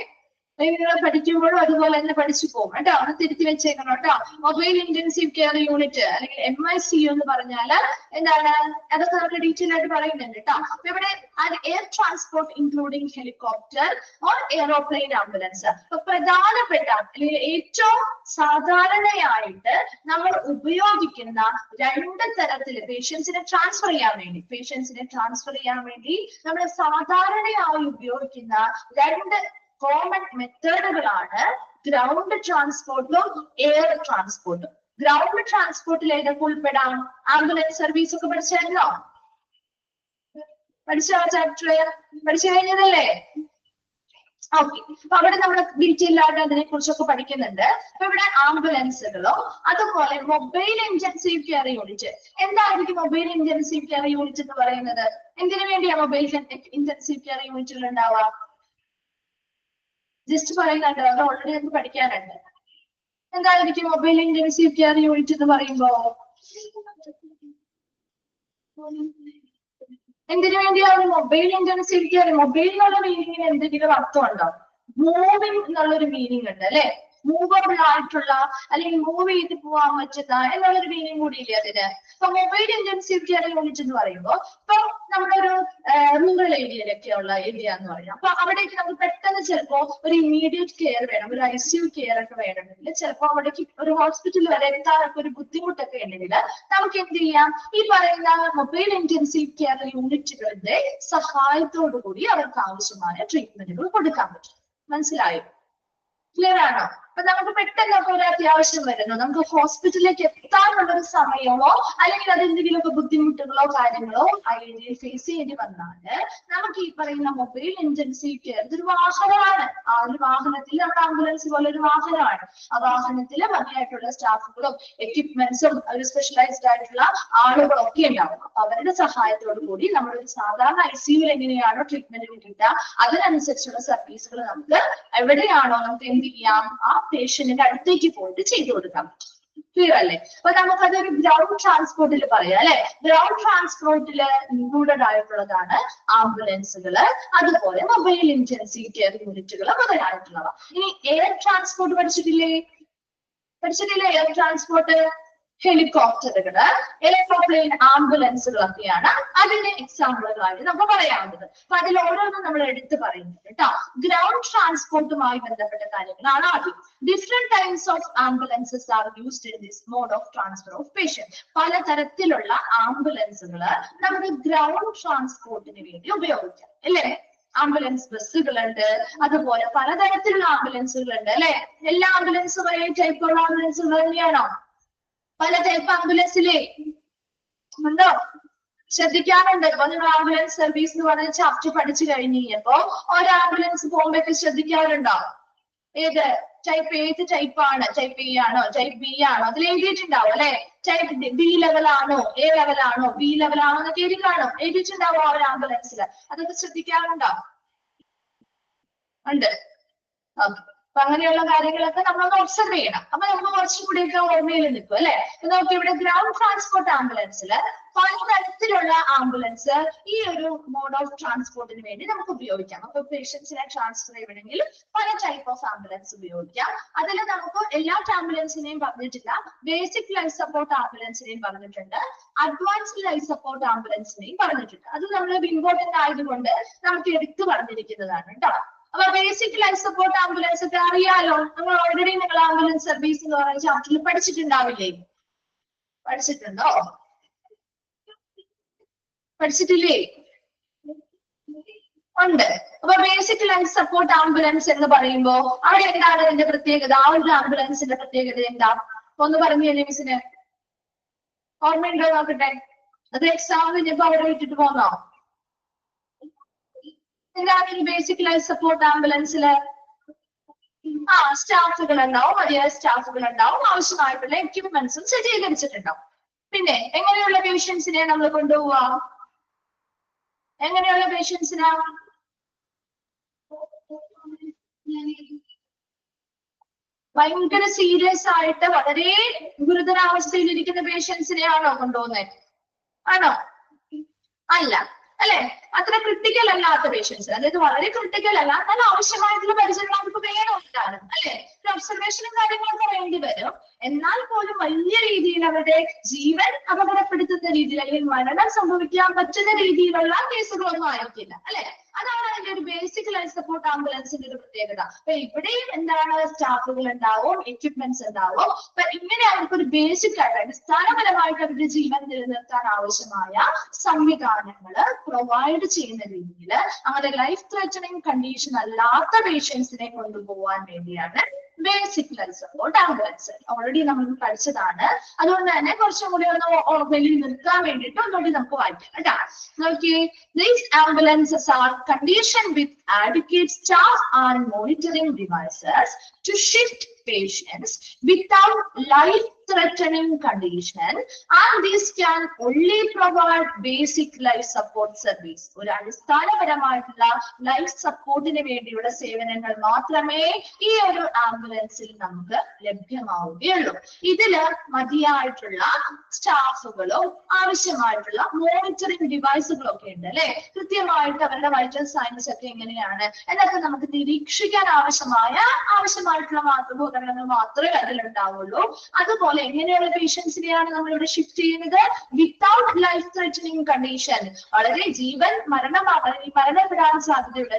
Speaker 1: നിങ്ങൾ പഠിക്കുമ്പോഴും അതുപോലെ തന്നെ പഠിച്ചു പോകും കേട്ടോ. ഒന്ന് തിരുത്തി വെച്ചേക്കണം കേട്ടോ. മൊബൈൽ ഇന്റൻസീവ് കെയർ യൂണിറ്റ് അല്ലെങ്കിൽ MICU എന്ന് പറഞ്ഞാല് എന്താണ്? അതൊക്കെ നമുക്ക് ഡീറ്റെയിൽ ആയിട്ട് പറയുന്നുണ്ട് കേട്ടോ. അപ്പൊ ഇവിടെ air transport including helicopter or aeroplane ambulance. അപ്പൊ പ്രധാനപ്പെട്ട അല്ലെങ്കിൽ ഏറ്റവും സാധാരണയായിട്ട് നമ്മൾ ഉപയോഗിക്കുന്ന രണ്ട് തരത്തില് പേഷ്യൻസിനെ ട്രാൻസ്ഫർ ചെയ്യാൻ വേണ്ടി നമ്മൾ സാധാരണയായി ഉപയോഗിക്കുന്ന രണ്ട് കോമൺ മെത്തേഡുകളാണ് ഗ്രൗണ്ട് ട്രാൻസ്പോർട്ടും എയർ ട്രാൻസ്പോർട്ടും. ഗ്രൗണ്ട് ട്രാൻസ്പോർട്ടിൽ ഏതൊക്കെ ഉൾപ്പെടാം? ആംബുലൻസ് സർവീസ് ഒക്കെ പഠിച്ചല്ലോ. പഠിച്ചോ? ചാപ്റ്റർ പഠിച്ചു കഴിഞ്ഞതല്ലേ? ഓക്കെ. അപ്പൊ അവിടെ നമ്മൾ ഡീറ്റെയിൽ ആയിട്ട് അതിനെ കുറിച്ചൊക്കെ പഠിക്കുന്നുണ്ട്. അപ്പൊ ഇവിടെ ആംബുലൻസുകളോ അതുപോലെ മൊബൈൽ ഇന്റൻസീവ് കെയർ യൂണിറ്റ്. എന്തായിരിക്കും മൊബൈൽ ഇന്റൻസീവ് കെയർ യൂണിറ്റ് എന്ന് പറയുന്നത്? എന്തിനു വേണ്ടിയാണ് മൊബൈൽ ഇന്റൻസീവ് കെയർ യൂണിറ്റുകൾ ഉണ്ടാവുക? ജസ്റ്റ് പറയുന്നുണ്ട്, അത് ഓൾറെഡി നമുക്ക് പഠിക്കാനുണ്ട്. എന്തായിരിക്കും മൊബൈൽ ഇന്റൻസീവ് കെയർ യൂണിറ്റ് എന്ന് പറയുമ്പോ? എന്തിനു വേണ്ടിയാണ് മൊബൈൽ ഇന്റൻസീവ് കെയർ? മൊബൈൽ എന്നുള്ള മീനിങ്ങിന് എന്തെങ്കിലും അർത്ഥമുണ്ടോ? മൂവിങ് എന്നുള്ളൊരു മീനിങ് ഉണ്ട് അല്ലെ? മൂവബിൾ ആയിട്ടുള്ള അല്ലെങ്കിൽ മൂവ് ചെയ്ത് പോകാൻ പറ്റുന്ന എന്നുള്ളൊരു മീനിങ് കൂടി ഇല്ലേ അതിന്? അപ്പൊ മൊബൈൽ ഇന്റൻസീവ് കെയർ യൂണിറ്റ് എന്ന് പറയുമ്പോൾ ഇപ്പൊ നമ്മളൊരു റൂറൽ ഏരിയയിലൊക്കെ ഉള്ള ഏരിയ എന്ന് പറയാം. അപ്പൊ അവിടേക്ക് നമുക്ക് പെട്ടെന്ന് ചിലപ്പോ ഒരു ഇമ്മീഡിയറ്റ് കെയർ വേണം, ഒരു ICU കെയർ ഒക്കെ വേണമെങ്കിൽ, ചിലപ്പോ അവിടേക്ക് ഒരു ഹോസ്പിറ്റൽ വരെ എത്താനൊക്കെ ഒരു ബുദ്ധിമുട്ടൊക്കെ ഉണ്ടെങ്കിൽ നമുക്ക് എന്ത് ചെയ്യാം? ഈ പറയുന്ന മൊബൈൽ ഇന്റൻസീവ് കെയർ യൂണിറ്റുകളുടെ സഹായത്തോടു കൂടി അവർക്ക് ആവശ്യമായ ട്രീറ്റ്മെന്റുകൾ കൊടുക്കാൻ പറ്റും. മനസ്സിലായോ? ക്ലിയർ ആണോ? അപ്പൊ നമുക്ക് പെട്ടെന്നൊക്കെ ഒരു അത്യാവശ്യം വരുന്നു, നമുക്ക് ഹോസ്പിറ്റലിലേക്ക് എത്താനുള്ള ഒരു സമയമോ അല്ലെങ്കിൽ അതെന്തെങ്കിലുമൊക്കെ ബുദ്ധിമുട്ടുകളോ കാര്യങ്ങളോ ആ ഏരിയയിൽ ഫേസ് ചെയ്യേണ്ടി വന്നാല് നമുക്ക് ഈ പറയുന്ന മൊബൈൽ ഇന്റൻസീവ് കെയർ ഇതൊരു വാഹനമാണ്. ആ ഒരു വാഹനത്തിൽ നമ്മുടെ ആംബുലൻസ് പോലെ ഒരു വാഹനമാണ്. ആ വാഹനത്തിൽ മതിയായിട്ടുള്ള സ്റ്റാഫുകളും എക്യുപ്മെന്റ്സും ഒരു സ്പെഷ്യലൈസ്ഡ് ആയിട്ടുള്ള ആളുകളും ഒക്കെ ഉണ്ടാവും. അപ്പൊ അവരുടെ സഹായത്തോടു കൂടി നമ്മളൊരു സാധാരണ ICUവിൽ എങ്ങനെയാണോ ട്രീറ്റ്മെന്റ് കിട്ടുക അതിനനുസരിച്ചുള്ള സർവീസുകൾ നമുക്ക് എവിടെയാണോ നമുക്ക് എന്ത് ചെയ്യാം? ആ പേഷ്യന്റിന്റെ അടുത്തേക്ക് പോയിട്ട് ചെയ്തു കൊടുക്കാം. ക്ലിയർ അല്ലേ? അപ്പൊ നമുക്കതൊരു ഗ്രൗണ്ട് ട്രാൻസ്പോർട്ടിൽ പറയാം അല്ലെ? ഗ്രൗണ്ട് ട്രാൻസ്പോർട്ടില് ഇൻക്ലൂഡഡ് ആയിട്ടുള്ളതാണ് ആംബുലൻസുകള്, അതുപോലെ മൊബൈൽ ഇന്റൻസീവ് കെയർ യൂണിറ്റുകൾ മുതലായിട്ടുള്ളവ. ഇനി എയർ ട്രാൻസ്പോർട്ട് പഠിച്ചിട്ടില്ലേ? എയർ ട്രാൻസ്പോർട്ട് ഹെലികോപ്റ്ററുകള്, എയർപ്ലെയിൻ ആംബുലൻസുകളൊക്കെയാണ് അതിന്റെ എക്സാമ്പിളുകളായിട്ട് നമുക്ക് പറയാവുന്നത്. അപ്പൊ അതിൽ ഓരോന്നും നമ്മൾ എടുത്തു പറയുന്നത് കേട്ടോ. ഗ്രൗണ്ട് ട്രാൻസ്പോർട്ടുമായി ബന്ധപ്പെട്ട കാര്യങ്ങളാണ് ആദ്യം. Different types of ambulances are used in this mode of transfer of patient. പലതരത്തിലുള്ള ആംബുലൻസുകള് നമുക്ക് ഗ്രൗണ്ട് ട്രാൻസ്പോർട്ടിന് വേണ്ടി ഉപയോഗിക്കാം അല്ലേ? ആംബുലൻസ് ബസ്സുകളുണ്ട്, അതുപോലെ പലതരത്തിലുള്ള ആംബുലൻസുകളുണ്ട് അല്ലെ? എല്ലാ ആംബുലൻസും ഒരേ ടൈപ്പുള്ള ആംബുലൻസുകൾ തന്നെയാണോ? പല ടൈപ്പ് ആംബുലൻസിലെ ഉണ്ടോ? ശ്രദ്ധിക്കാറുണ്ട്. ഇപ്പൊ നിങ്ങൾ ആംബുലൻസ് സർവീസ് എന്ന് പറഞ്ഞ ചാപ്റ്റർ പഠിച്ചു കഴിഞ്ഞപ്പോ ഒരു ആംബുലൻസ് പോകുമ്പോഴൊക്കെ ശ്രദ്ധിക്കാറുണ്ടോ? ഏത് ടൈപ്പാണ്? ടൈപ്പ് എ ആണോ, ടൈപ്പ് ബി ആണോ? അതിൽ എഴുതിയിട്ടുണ്ടാവും അല്ലെ? ടൈപ്പ് ബി ലെവൽ ആണോ, എ ലെവൽ ആണോ, ബി ലെവൽ ആണോ എന്നൊക്കെ എഴുതിയിട്ടുണ്ടാവും ആ ഒരു ആംബുലൻസിൽ. അതൊക്കെ ശ്രദ്ധിക്കാറുണ്ടോ? ഉണ്ട്. ഓക്കെ. അപ്പൊ അങ്ങനെയുള്ള കാര്യങ്ങളൊക്കെ നമ്മളൊന്ന് ഒബ്സർവ് ചെയ്യണം. അപ്പൊ നമുക്ക് കുറച്ചും കൂടിയൊക്കെ ഓർമ്മയിൽ നിൽക്കും അല്ലെ? നമുക്ക് ഇവിടെ ഗ്രൗണ്ട് ട്രാൻസ്പോർട്ട് ആംബുലൻസില് പലതരത്തിലുള്ള ആംബുലൻസ് ഈ ഒരു മോഡ് ഓഫ് ട്രാൻസ്പോർട്ടിന് വേണ്ടി നമുക്ക് ഉപയോഗിക്കാം. അപ്പൊ പേഷ്യൻസിനെ ട്രാൻസ്ഫർ ചെയ്യണമെങ്കിൽ പല ടൈപ്പ് ഓഫ് ആംബുലൻസ് ഉപയോഗിക്കാം. അതിൽ നമുക്ക് എല്ലാ ആംബുലൻസിനെയും പറഞ്ഞിട്ടില്ല. ബേസിക് ലൈഫ് സപ്പോർട്ട് ആംബുലൻസിനെയും പറഞ്ഞിട്ടുണ്ട്, അഡ്വാൻസ്ഡ് ലൈഫ് സപ്പോർട്ട് ആംബുലൻസിനെയും പറഞ്ഞിട്ടുണ്ട്. അത് നമ്മൾ ഇമ്പോർട്ടന്റ് ആയതുകൊണ്ട് നമുക്ക് എടുത്തു പറഞ്ഞിരിക്കുന്നതാണ് കേട്ടോ. അപ്പൊ ബേസിക് ലൈഫ് സപ്പോർട്ട് ആംബുലൻസ് ഒക്കെ അറിയാലോ. നിങ്ങൾ ഓൾറെഡി നിങ്ങൾ ആംബുലൻസ് സർവീസ് എന്ന് പറയുന്ന ചാപ്റ്ററിൽ പഠിച്ചിട്ടുണ്ടാവില്ലേ? പഠിച്ചിട്ടുണ്ടോ? പഠിച്ചിട്ടില്ലേ? ഉണ്ട്. അപ്പൊ ബേസിക് ലൈഫ് സപ്പോർട്ട് ആംബുലൻസ് എന്ന് പറയുമ്പോ അവിടെ എന്താണ് അതിന്റെ പ്രത്യേകത? ആ ഒരു ആംബുലൻസിന്റെ പ്രത്യേകത എന്താ? ഒന്ന് പറഞ്ഞു തന്നെ മിസ്സിന്. ഓർമ്മയുണ്ടോ നോക്കട്ടെ. അത് എക്സാം കഴിഞ്ഞപ്പോ അവിടെ വിട്ടിട്ട് പോന്നോ? എന്താണ് ഈ ബേസിക് ലൈഫ് സപ്പോർട്ട് ആംബുലൻസില്? സ്റ്റാഫുകൾ ഉണ്ടാവും, മതിയായ സ്റ്റാഫുകൾ ഉണ്ടാവും, ആവശ്യമായിട്ടുള്ള എക്യുപ്മെന്റ്സും സജ്ജീകരിച്ചിട്ടുണ്ടാവും. പിന്നെ എങ്ങനെയുള്ള പേഷ്യൻസിനെ നമ്മൾ കൊണ്ടുപോവാ? എങ്ങനെയുള്ള പേഷ്യൻസിനാ? ഭയങ്കര സീരിയസ് ആയിട്ട് വളരെ ഗുരുതരാവസ്ഥയിലിരിക്കുന്ന പേഷ്യൻസിനെയാണോ കൊണ്ടുപോകുന്നത്? ആണോ? അല്ല അല്ലെ, അത്ര ക്രിട്ടിക്കൽ അല്ലാത്ത പേഷ്യൻസ്, അതായത് വളരെ ക്രിട്ടിക്കൽ അല്ല, എന്നാൽ ആവശ്യമായിട്ടുള്ള പരിചരണം അവർക്ക് വേണമെന്നാണ് അല്ലെ. ഒബ്സർവേഷനും കാര്യങ്ങളൊക്കെ വേണ്ടി വരും. എന്നാൽ പോലും വലിയ രീതിയിൽ അവരുടെ ജീവൻ അപകടപ്പെടുത്തുന്ന രീതിയിൽ അല്ലെങ്കിൽ മരണം സംഭവിക്കാൻ പറ്റുന്ന രീതിയിലുള്ള കേസുകളൊന്നും ആയിരിക്കില്ല അല്ലെ. അതാണ് അതിന്റെ ഒരു ബേസിക് ലൈഫ് സപ്പോർട്ട് ആംബുലൻസിന്റെ ഒരു പ്രത്യേകത. അപ്പൊ ഇവിടെയും എന്താണ്, സ്റ്റാഫുകൾ ഉണ്ടാവും, എക്യുപ്മെന്റ്സ് ഉണ്ടാവും. അപ്പൊ ഇങ്ങനെ അവർക്കൊരു ബേസിക് ആയിട്ട് അടിസ്ഥാനപരമായിട്ട് അവരുടെ ജീവൻ നിലനിർത്താൻ ആവശ്യമായ സംവിധാനങ്ങൾ പ്രൊവൈഡ് ചെയ്യുന്ന രീതിയിൽ അങ്ങനെ ലൈഫ് ത്രെറ്റനിങ് കണ്ടീഷൻ അല്ലാത്ത പേഷ്യൻസിനെ കൊണ്ടുപോകാൻ വേണ്ടിയാണ് basic life support ambulance. Already നമ്മൾ പഠിച്ചതാണ്. അതുകൊണ്ട് തന്നെ കുറച്ചും കൂടി ഒന്ന് വെളിയിൽ നിർത്താൻ വേണ്ടിയിട്ട് ഒന്നുകൂടി നമുക്ക് വായിക്കാം കേട്ടാ. നോക്കിയേ, these ambulances are conditioned with adequate staff and monitoring devices to shift patients without life-threatening condition, and this can only provide basic life support service. ഒരു അടിസ്ഥാനപരമായിട്ടുള്ള ലൈഫ് സപ്പോർട്ടിന് വേണ്ടിയുള്ള സേവനങ്ങൾ മാത്രമേ ഈ ഒരു ആംബുലൻസിൽ നമുക്ക് ലഭ്യമാവുകയുള്ളൂ. ഇതില് മതിയായിട്ടുള്ള സ്റ്റാഫുകളും ആവശ്യമായിട്ടുള്ള മോണിറ്ററിംഗ് ഡിവൈസുകളും ഒക്കെ ഉണ്ട് അല്ലെ. കൃത്യമായിട്ട് അവരുടെ വൈറ്റൽ സയൻസ് ഒക്കെ എങ്ങനെയാണ് എന്നൊക്കെ നമുക്ക് നിരീക്ഷിക്കാൻ ആവശ്യമായിട്ടുള്ള ഉപകരണങ്ങൾ മാത്രമേ അതിലുണ്ടാവുള്ളൂ. അതുപോലെ എങ്ങനെയുള്ള പേഷ്യൻസിനെയാണ് നമ്മൾ ഇവിടെ ഷിഫ്റ്റ് ചെയ്യുന്നത്? വിത്തൗട്ട് ലൈഫ് ത്രെറ്റനിങ് കണ്ടീഷൻ, വളരെ ജീവൻ മരണപ്പെടാൻ സാധ്യതയുള്ള,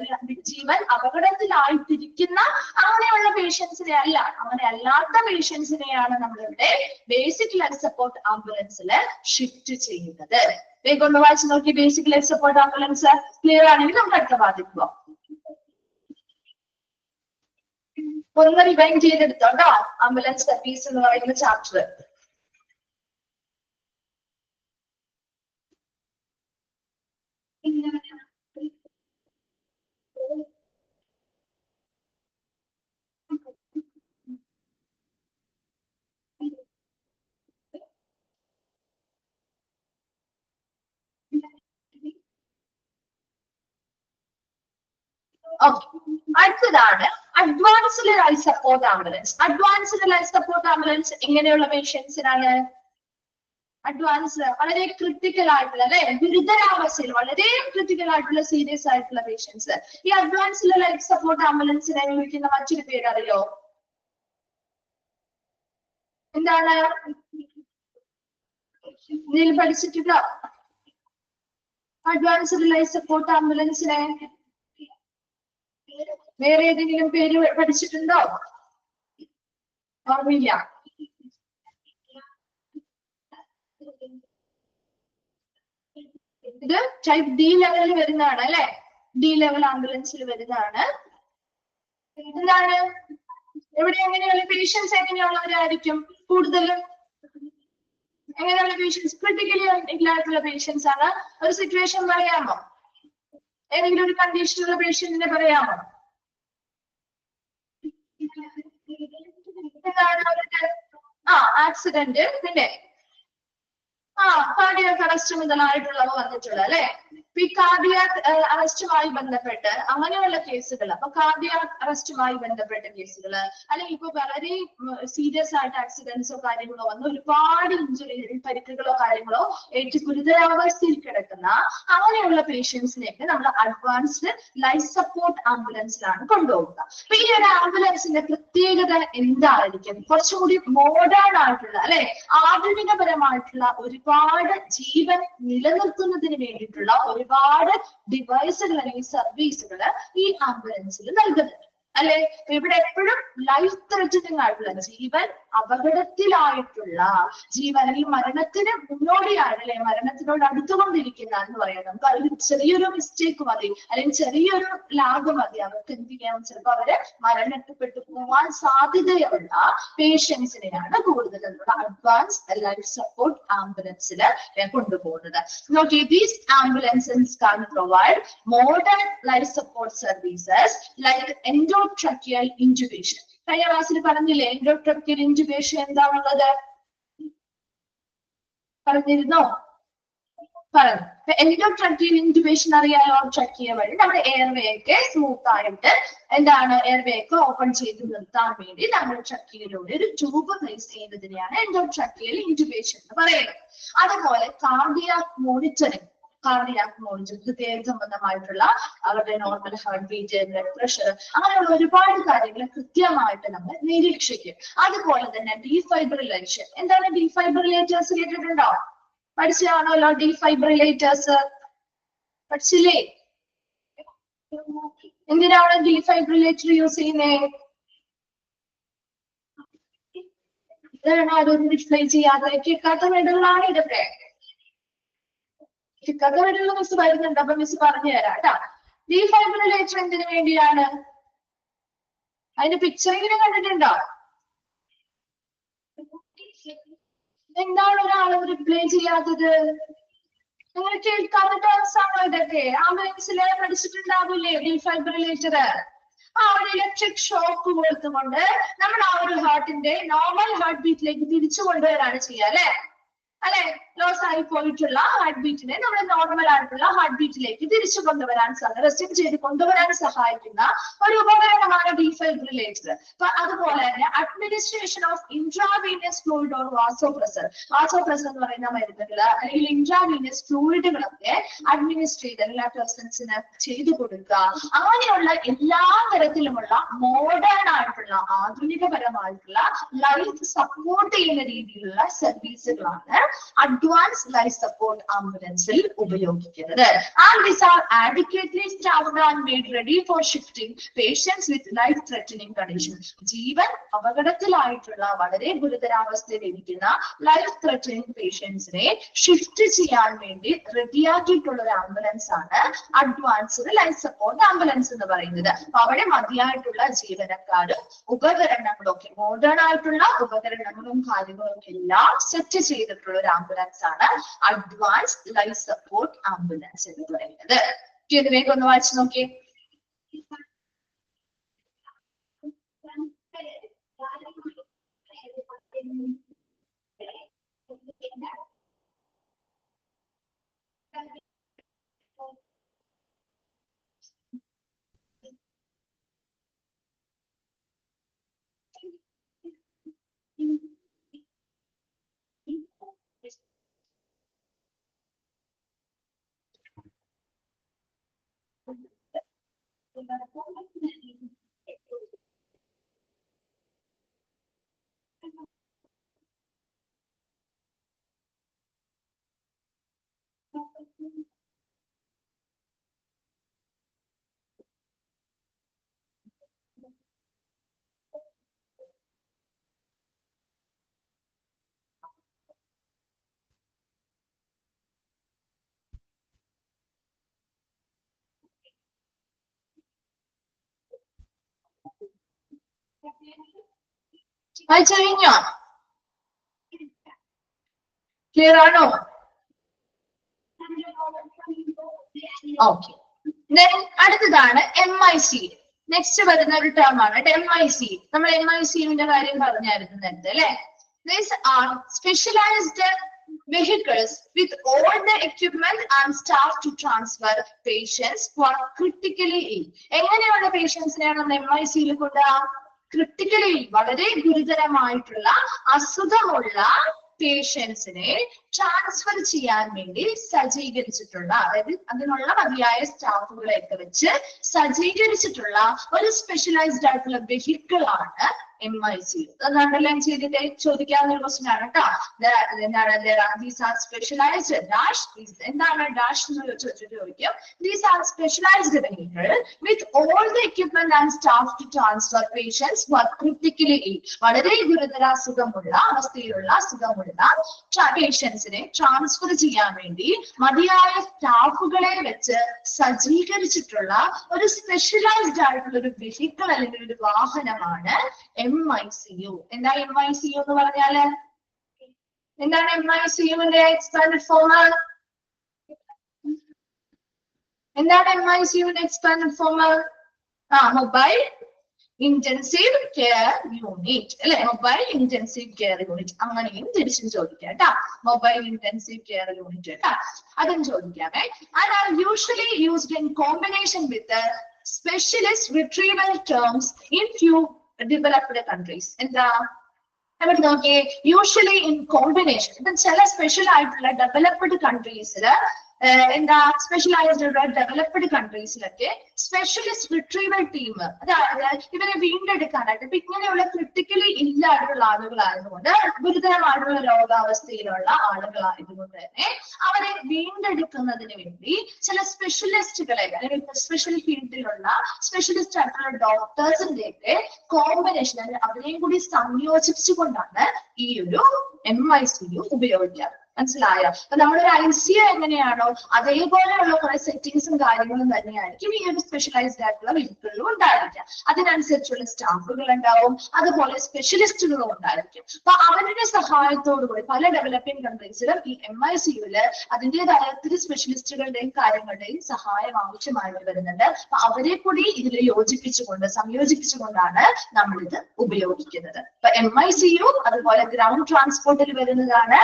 Speaker 1: ജീവൻ അപകടത്തിലായിട്ടിരിക്കുന്ന അങ്ങനെയുള്ള പേഷ്യൻസിനെ അല്ല, അങ്ങനെ അല്ലാത്ത പേഷ്യൻസിനെയാണ് നമ്മളിവിടെ ബേസിക് ലൈഫ് സപ്പോർട്ട് ആംബുലൻസിൽ ഷിഫ്റ്റ് ചെയ്യുന്നത്. വേഗം ഒന്ന് വായിച്ചു നോക്കി. Basic life support ambulance clear ആണെങ്കിൽ നമുക്ക് അടുത്ത ബാധിക്കുക. ഒന്ന് റിവൈൻഡ് ചെയ്തെടുത്തോട്ടോ ആംബുലൻസ് സർവീസ് എന്ന് പറയുന്ന ചാപ്റ്റർ. അടുത്തതാണ് advanced life support ambulance. Advanced life support ambulance എങ്ങനെയുള്ള പേഷ്യൻസിനാണ്? അഡ്വാൻസ്ഡ് വളരെ ക്രിട്ടിക്കൽ ആയിട്ടുള്ള അല്ലെ, ഗുരുതരാവസ്ഥയിൽ വളരെ ക്രിട്ടിക്കൽ ആയിട്ടുള്ള സീരിയസ് ആയിട്ടുള്ള പേഷ്യൻസ്. ഈ അഡ്വാൻസ്ഡ് ലൈഫ് സപ്പോർട്ട് ആംബുലൻസിനെ വിളിക്കുന്ന മറ്റൊരു പേര് അറിയോ? എന്താണ്? ഇതിൽ പഠിച്ചിട്ടുണ്ടോ അഡ്വാൻസ്ഡ് ലൈഫ് സപ്പോർട്ട് ആംബുലൻസിനെ? വേറെ ഏതെങ്കിലും പേര് പഠിച്ചിട്ടുണ്ടോ? ഓർമ്മയില്ല. ഇത് ടൈപ്പ് ഡി ലെവലിൽ വരുന്നതാണ് അല്ലെ. ഡി ലെവൽ ആംബുലൻസിൽ വരുന്നതാണ്. എന്താണ് ഇവിടെ എങ്ങനെയുള്ള പേഷ്യൻസ് എങ്ങനെയുള്ളവരായിരിക്കും? കൂടുതലും എങ്ങനെയുള്ള പേഷ്യൻസ്? ക്രിട്ടിക്കലി ഇല്ലായിട്ടുള്ള പേഷ്യൻസ് ആണ്. ഒരു സിറ്റുവേഷൻ പറയാമോ? ഏതെങ്കിലും ഒരു കണ്ടീഷനുള്ള പേഷ്യന്റിനെ പറയാമോ? ആക്സിഡന്റ്, പിന്നെ കാർഡിയാക് അറസ്റ്റ് മുതലായിട്ടുള്ളവ വന്നിട്ടുള്ള അല്ലെ. ഈ കാർഡിയാക് അറസ്റ്റുമായി ബന്ധപ്പെട്ട് അങ്ങനെയുള്ള കേസുകൾ, അപ്പൊ കാർഡിയാക് അറസ്റ്റുമായി ബന്ധപ്പെട്ട കേസുകൾ, അല്ലെങ്കിൽ ഇപ്പൊ വളരെ സീരിയസ് ആയിട്ട് ആക്സിഡൻസോ കാര്യങ്ങളോ വന്ന് ഒരുപാട് ഇഞ്ചുറി, പരിക്കുകളോ കാര്യങ്ങളോ ഏറ്റവും ഗുരുതരാവസ്ഥയിൽ കിടക്കുന്ന അങ്ങനെയുള്ള പേഷ്യൻസിനെയൊക്കെ നമ്മൾ അഡ്വാൻസ്ഡ് ലൈഫ് സപ്പോർട്ട് ആംബുലൻസിലാണ് കൊണ്ടുപോകുക. അപ്പൊ ഈ ഒരു ആംബുലൻസിന്റെ പ്രത്യേകത എന്തായിരിക്കും? കുറച്ചുകൂടി മോഡേൺ ആയിട്ടുള്ള അല്ലെ, ആധുനികപരമായിട്ടുള്ള ഒരുപാട് ജീവൻ നിലനിർത്തുന്നതിന് വേണ്ടിയിട്ടുള്ള ഒരുപാട് ഡിവൈസുകൾ അല്ലെങ്കിൽ സർവീസുകൾ ഈ ആംബുലൻസിൽ നൽകുന്നുണ്ട് അല്ലെ. ഇവിടെ എപ്പോഴും ലൈഫ് ത്രെറ്റനിങ് ആയിട്ടുള്ള, ജീവൻ അപകടത്തിലായിട്ടുള്ള, ജീവൻ അല്ലെങ്കിൽ മരണത്തിന് മുന്നോടിയാണ് അല്ലെ, മരണത്തിനോട് അടുത്തുകൊണ്ടിരിക്കുന്ന എന്ന് പറയാം. നമുക്ക് അതിൽ ചെറിയൊരു മിസ്റ്റേക്ക് മതി അല്ലെങ്കിൽ ചെറിയൊരു ലാഗ് മതി, അവർക്ക് എന്ത് ചെയ്യാം, ചിലപ്പോൾ അവര് മരണപ്പെട്ടു പോവാൻ സാധ്യതയുള്ള പേഷ്യൻസിനെയാണ് കൂടുതൽ അഡ്വാൻസ് ലൈഫ് സപ്പോർട്ട് ആംബുലൻസിൽ കൊണ്ടുപോകുന്നത്. നോക്കി, these ambulances can provide modern life support services like endotracheal intubation. കഴിഞ്ഞ ക്ലാസ്സിൽ പറഞ്ഞില്ലേ എൻഡോട്രക്കിയൽ ഇൻറ്റുബേഷൻ എന്താണുള്ളത് പറഞ്ഞിരുന്നോ? പറഞ്ഞു. എൻഡോട്രക്കിയൽ ഇൻറ്റുബേഷൻ അറിയാലോ? ട്രക്കിയ വഴി നമ്മുടെ എയർവേ ഒക്കെ സ്മൂത്ത് ആയിട്ട് എന്താണ് എയർവേ ഒക്കെ ഓപ്പൺ ചെയ്ത് നിർത്താൻ വേണ്ടി നമ്മൾ ട്രക്കിയയിലൂടെ ഒരു ട്യൂബ് പ്ലേസ് ചെയ്യുന്നതിനെയാണ് എൻഡോട്രക്കിയൽ ഇൻറ്റുബേഷൻ എന്ന് പറയുന്നത്. അതുപോലെ കാർഡിയാക് മോണിറ്ററിംഗ് ഹൃദയ സംബന്ധമായിട്ടുള്ള അവരുടെ normal heart beat, blood pressure, അങ്ങനെയുള്ള ഒരുപാട് കാര്യങ്ങൾ കൃത്യമായിട്ട് നമ്മൾ നിരീക്ഷിക്കും. അതുപോലെ തന്നെ ഡീഫൈബ്രിലേഷൻ. എന്താണ് ഡീഫൈബ്രിലേറ്റേഴ്സ് കേട്ടിട്ടുണ്ടോ? പഠിച്ചതാണല്ലോ ഡീഫൈബ്രിലേറ്റേഴ്സ്, പഠിച്ചില്ലേ? എന്തിനാണ് ഡീഫൈബ്രിലേറ്റർ യൂസ് ചെയ്യുന്നത്? ഇതാണ് അതൊന്നും ഡിസ്പ്ലേ ചെയ്യാതെ കേൾക്കാത്ത വീടുകളാണ് ഇതൊക്കെ. കഥ വരെയുള്ള മിസ് വരുന്നുണ്ട്, അപ്പൊ മിസ് പറഞ്ഞു തരാം കേട്ടാ. ഡീഫൈബ്രിലേറ്റർ എന്തിനു വേണ്ടിയാണ്? അതിന്റെ പിക്ചറിങ്ങനെ കണ്ടിട്ടുണ്ടോ? എന്താണ് ഒരാൾ റിപ്ലൈ ചെയ്യാത്തത്? നിങ്ങൾ കേൾക്കാത്ത ടേംസ് ആണോ ഇതൊക്കെ? ആംബുലൻസിലെ പഠിച്ചിട്ടുണ്ടാവില്ലേ ഡീഫൈബ്രിലേറ്റർ? ഒരു ഇലക്ട്രിക് ഷോക്ക് കൊടുത്തുകൊണ്ട് നമ്മൾ ആ ഒരു ഹാർട്ടിന്റെ നോർമൽ ഹാർട്ട് ബീറ്റിലേക്ക് തിരിച്ചു കൊണ്ടുവരാണ് ചെയ്യുക അല്ലെ? അല്ലെ? ലോസ് ആയി പോയിട്ടുള്ള ഹാർട്ട് ബീറ്റിനെ നമ്മൾ നോർമൽ ആയിട്ടുള്ള ഹാർട്ട് ബീറ്റിലേക്ക് തിരിച്ചു കൊണ്ടുവരാൻ റെസ്ട്രിക്ട് ചെയ്ത് കൊണ്ടുവരാൻ സഹായിക്കുന്ന ഒരു ഉപകരണമാണ് ഡീഫൈബ്രിലേറ്റർ. അതുപോലെ തന്നെ administration of intravenous fluid or vasopressor. Vasopressor എന്ന് പറയുന്ന മരുന്നുകൾ അല്ലെങ്കിൽ ഇൻട്രാവീനസ് ഫ്ലൂയിഡുകളൊക്കെ അഡ്മിനിസ്ട്രേറ്റ് ചെയ്ത് എല്ലാ പേഴ്സൺസിന് ചെയ്തു കൊടുക്കുക. അങ്ങനെയുള്ള എല്ലാ തരത്തിലുമുള്ള മോഡേൺ ആയിട്ടുള്ള ആധുനികപരമായിട്ടുള്ള ലൈഫ് സപ്പോർട്ട് ചെയ്യുന്ന രീതിയിലുള്ള സർവീസുകളാണ് അഡ്വാൻസ് ലൈഫ് സപ്പോർട്ട് ആംബുലൻസിൽ ഉപയോഗിക്കുന്നത്. And these are adequately staffed and made ready for shifting patients with life threatening conditions. ജീവൻ അപകടത്തിലായിട്ടുള്ള വളരെ ഗുരുതരാവസ്ഥയിലിരിക്കുന്ന ലൈഫ് ത്രെറ്റനിങ് പേഷ്യൻസിനെ ഷിഫ്റ്റ് ചെയ്യാൻ വേണ്ടി റെഡിയാക്കിയിട്ടുള്ള ഒരു ആംബുലൻസ് ആണ് അഡ്വാൻസ്ഡ് ലൈഫ് സപ്പോർട്ട് ആംബുലൻസ് എന്ന് പറയുന്നത്. അപ്പൊ അവിടെ മതിയായിട്ടുള്ള ജീവനക്കാരും ഉപകരണങ്ങളും ഒക്കെ മോഡേൺ ആയിട്ടുള്ള ഉപകരണങ്ങളും കാര്യങ്ങളും എല്ലാം സെറ്റ് ചെയ്തിട്ടുള്ള ഒരു ആംബുലൻസ് ആണ് അഡ്വാൻസ് ലൈഫ് സപ്പോർട്ട് ആംബുലൻസ് എന്ന് പറയുന്നത്. ഇത് വേഗം ഒന്ന് വായിച്ചു നോക്കിയേ. വായിച്ചു കഴിഞ്ഞോ? ക്ലിയർ ആണോ? ഓക്കെ. അടുത്തതാണ് MIC. നെക്സ്റ്റ് വരുന്ന ഒരു ടേം ആണ് MIC. നമ്മൾ MICന്റെ കാര്യം പറഞ്ഞായിരുന്നു നേരത്തെ അല്ലെ? These are specialized vehicles with all the equipment and staff to transfer patients who are critically ill. എങ്ങനെയുള്ള പേഷ്യൻസിനെയാണ് നമ്മൾ MICയിൽ കൊണ്ടുപോകുക? ക്രിട്ടിക്കലി വളരെ ഗുരുതരമായിട്ടുള്ള അസുഖമുള്ള പേഷ്യൻസിനെ ട്രാൻസ്ഫർ ചെയ്യാൻ വേണ്ടി സജ്ജീകരിച്ചിട്ടുള്ള, അതായത് അതിനുള്ള മതിയായ സ്റ്റാഫുകളെയൊക്കെ വെച്ച് സജ്ജീകരിച്ചിട്ടുള്ള ഒരു സ്പെഷ്യലൈസ്ഡ് ആയിട്ടുള്ള വെഹിക്കിൾ ആണ് MIC. അത് അണ്ടർലൈൻ ചെയ്തിട്ട് ചോദിക്കാവുന്ന ഒരു ക്വസ്റ്റ്യൻ ആണ് കേട്ടോ. These are specialized dash. എന്താണ് ഡാഷ് എന്ന് ചോദിക്കും. These are specialized vehicle with all the equipment and staff to transfer patients who are critically ill. വളരെ ഗുരുതര അസുഖമുള്ള അവസ്ഥയിലുള്ള അസുഖമുള്ള പേഷ്യൻസിനെ ട്രാൻസ്ഫർ ചെയ്യാൻ വേണ്ടി മതിയായ സ്റ്റാഫുകളെ വെച്ച് സജ്ജീകരിച്ചിട്ടുള്ള ഒരു സ്പെഷ്യലൈസ്ഡ് ആയിട്ടുള്ള ഒരു വെഹിക്കിൾ അല്ലെങ്കിൽ ഒരു വാഹനമാണ് MICU. എന്താ MICU എന്ന് പറഞ്ഞാല്? എന്താണ് MICUവിന്റെ എക്സ്പാൻഡഡ് ഫോം? എന്താണ് MICUവിന്റെ expanded form? Mobile intensive care unit അല്ലെ, മൊബൈൽ ഇന്റൻസീവ് കെയർ യൂണിറ്റ് അങ്ങനെയും തിരിച്ചും ചോദിക്കാം കേട്ടാ. മൊബൈൽ ഇന്റൻസീവ് കെയർ യൂണിറ്റ് കേട്ടാ, അതും ചോദിക്കാമേ. And are usually used in combination with specialist retrieval teams in few developed countries. എന്താ അവിടെ നോക്കിയേ, യൂഷ്വലി ഇൻ കോമ്പിനേഷൻ. ഇപ്പൊ ചില സ്പെഷ്യൽ ആയിട്ടുള്ള ഡെവലപ്ഡ് കൺട്രീസിൽ എന്താ, സ്പെഷ്യലൈസ്ഡ് ഡെവലപ്ഡ് കൺട്രീസിലൊക്കെ സ്പെഷ്യലിസ്റ്റ് റിട്രീവൽ ടീം, അതായത് ഇവരെ വീണ്ടെടുക്കാനായിട്ട്, ഇപ്പൊ ഇങ്ങനെയുള്ള ക്രിട്ടിക്കലി ഇല്ലായിട്ടുള്ള ആളുകളായതുകൊണ്ട്, ഗുരുതരമായിട്ടുള്ള രോഗാവസ്ഥയിലുള്ള ആളുകളായതുകൊണ്ട് തന്നെ അവരെ വീണ്ടെടുക്കുന്നതിന് വേണ്ടി ചില സ്പെഷ്യലിസ്റ്റുകളെ, അല്ലെങ്കിൽ സ്പെഷ്യൽ ഫീൽഡിലുള്ള സ്പെഷ്യലിസ്റ്റ് ആയിട്ടുള്ള ഡോക്ടേഴ്സിന്റെ ഒക്കെ കോമ്പിനേഷൻ, അവരെയും കൂടി സംയോജിപ്പിച്ചുകൊണ്ടാണ് ഈ ഒരു MICU ഉപയോഗിക്കാറ്. മനസ്സിലായോ? അപ്പൊ നമ്മളൊരു ICU എങ്ങനെയാണോ അതേപോലെയുള്ള കുറെ സെറ്റിംഗ്സും കാര്യങ്ങളും തന്നെയായിരിക്കും ഈ ഒരു സ്പെഷ്യലൈസ്ഡ് ആയിട്ടുള്ള വെഹിക്കിളിലും ഉണ്ടായിരിക്കാം. അതിനനുസരിച്ചുള്ള സ്റ്റാഫുകൾ ഉണ്ടാവും, അതുപോലെ സ്പെഷ്യലിസ്റ്റുകളും ഉണ്ടായിരിക്കും. അപ്പൊ അവരുടെ സഹായത്തോടു കൂടി പല ഡെവലപ്പിംഗ് കൺട്രീസിലും ഈ MICUല് അതിൻ്റെതായ ഒത്തിരി സ്പെഷ്യലിസ്റ്റുകളുടെയും കാര്യങ്ങളുടെയും സഹായം ആവശ്യമായിട്ട് വരുന്നുണ്ട്. അപ്പൊ അവരെ കൂടി ഇതിൽ യോജിപ്പിച്ചുകൊണ്ട് സംയോജിപ്പിച്ചുകൊണ്ടാണ് നമ്മളിത് ഉപയോഗിക്കുന്നത്. അപ്പൊ MICU അതുപോലെ ഗ്രൗണ്ട് ട്രാൻസ്പോർട്ടിൽ വരുന്നതാണ്.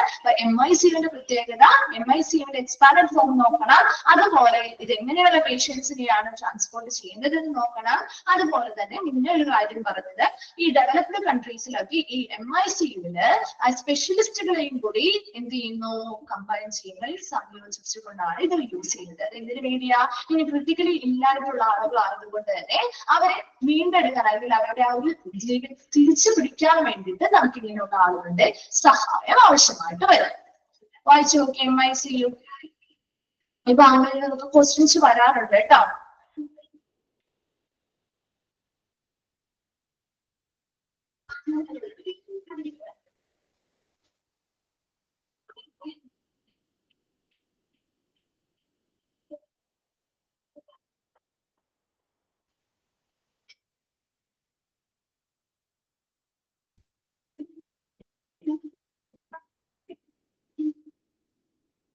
Speaker 1: MICUവിന്റെ പ്രത്യേകത, MICUവിന്റെ എക്സ്പാൻഡഡ് ഫോം നോക്കണം, അതുപോലെ ഇത് എങ്ങനെയുള്ള പേഷ്യൻസിനെയാണ് ട്രാൻസ്പോർട്ട് ചെയ്യുന്നതെന്ന് നോക്കണം. അതുപോലെ തന്നെ മുന്നേ ഒരു കാര്യം പറഞ്ഞത്, ഈ ഡെവലപ്ഡ് കൺട്രീസിലൊക്കെ ഈ MICUവില് സ്പെഷ്യലിസ്റ്റുകളെയും കൂടി എന്ത് ചെയ്യുന്നു, കമ്പൈൻ ചെയ്യുന്നതിൽ സംയോജിപ്പിച്ചുകൊണ്ടാണ് ഇത് യൂസ് ചെയ്യുന്നത്. എന്തിനു വേണ്ടിയാ, ഇനി ക്രിട്ടിക്കലി ഇല്ലായിട്ടുള്ള ആളുകളായതുകൊണ്ട് തന്നെ അവരെ വീണ്ടെടുക്കാൻ, അല്ലെങ്കിൽ അവരുടെ ആ ഒരു ജീവൻ തിരിച്ചു പിടിക്കാൻ വേണ്ടിയിട്ട് നമുക്ക് ഇങ്ങനെയുള്ള ആളുകളുടെ സഹായം ആവശ്യമായിട്ട് വരും. വായിച്ചു നോക്കി MICU. ഇപ്പൊ അങ്ങനെ നമുക്ക് ക്വസ്റ്റ്യൻസ് വരാറുണ്ട് കേട്ടോ.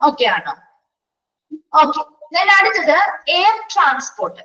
Speaker 1: ഓക്കെ ആണോ? ഓക്കെ, ഞാൻ അടുത്തത് എയർ ട്രാൻസ്പോർട്ട്.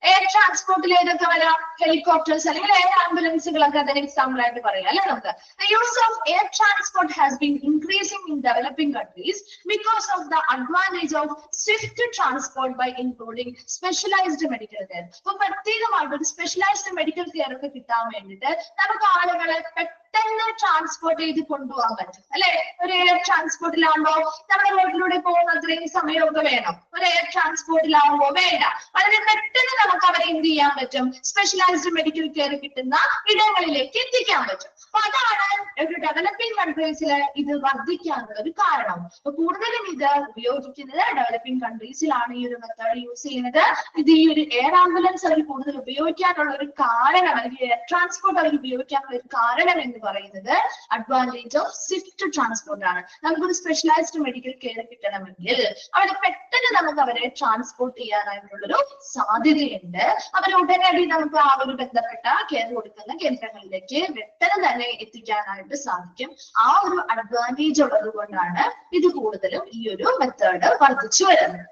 Speaker 1: എയർ ട്രാൻസ്പോർട്ടിൽ ഏതൊക്കെ വരാം, ഹെലികോപ്റ്റേഴ്സ് അല്ലെങ്കിൽ എയർ ആംബുലൻസുകളൊക്കെ അതിന് എക്സാമ്പിൾ ആയിട്ട് പറയാം അല്ലെ നമുക്ക്. The use of air transport has been increasing in developing countries because of the advantage of swift transport by including specialized medical care. അപ്പൊ പ്രത്യേകമായിട്ട് ഒരു സ്പെഷ്യലൈസ്ഡ് മെഡിക്കൽ കെയർ ഒക്കെ കിട്ടാൻ വേണ്ടിയിട്ട് നമുക്ക് ആളുകളെ പെട്ടെന്ന് ട്രാൻസ്പോർട്ട് ചെയ്ത് കൊണ്ടുപോകാൻ പറ്റും അല്ലെ. ഒരു എയർ ട്രാൻസ്പോർട്ടിലാകുമ്പോ നമ്മുടെ റോഡിലൂടെ പോകുന്ന അത്രയും സമയമൊക്കെ വേണം, ഒരു എയർ ട്രാൻസ്പോർട്ടിലാകുമ്പോ വേണ്ട. വളരെ പെട്ടെന്ന് നമുക്ക് അവരെ എന്ത് ചെയ്യാൻ പറ്റും, സ്പെഷ്യലൈസ്ഡ് മെഡിക്കൽ കെയർ കിട്ടുന്ന ഇടങ്ങളിലേക്ക് എത്തിക്കാൻ പറ്റും. അപ്പൊ അതാണ് ഒരു ഡെവലപ്പിംഗ് കൺട്രീസിൽ ഇത് വർദ്ധിക്കാനുള്ള ഒരു കാരണം. അപ്പൊ കൂടുതലും ഇത് ഉപയോഗിക്കുന്നത് ഡെവലപ്പിംഗ് കൺട്രീസിലാണ് ഈ ഒരു മെത്തേഡ് യൂസ് ചെയ്യുന്നത്. ഇത് ഈ ഒരു എയർ ആംബുലൻസ് അവർ കൂടുതൽ ഉപയോഗിക്കാനുള്ള ഒരു കാരണം, അല്ലെങ്കിൽ എയർ ട്രാൻസ്പോർട്ട് അവർ ഉപയോഗിക്കാനുള്ള ഒരു കാരണം എന്ന് പറയുന്നത് അഡ്വാൻറ്റേജ് ഓഫ് സ്വിഫ്റ്റ് ട്രാൻസ്പോർട്ട് ആണ്. നമുക്കൊരു സ്പെഷ്യലൈസ്ഡ് മെഡിക്കൽ കെയർ കിട്ടണമെങ്കിൽ അവിടെ പെട്ടെന്ന് നമുക്ക് അവരെ ട്രാൻസ്പോർട്ട് ചെയ്യാനായിട്ടുള്ളൊരു സാധ്യതയുണ്ട്. അവർ ഉടനടി നമുക്ക് ആ ഒരു ബന്ധപ്പെട്ട കെയർ കൊടുക്കുന്ന കേന്ദ്രങ്ങളിലേക്ക് പെട്ടെന്ന് തന്നെ എത്തിക്കാനായിട്ട് സാധിക്കും. ആ ഒരു അഡ്വാൻറ്റേജ് ഉള്ളത് കൊണ്ടാണ് ഇത് കൂടുതലും ഈ ഒരു മെത്തേഡ് വർദ്ധിച്ചു വരുന്നത്.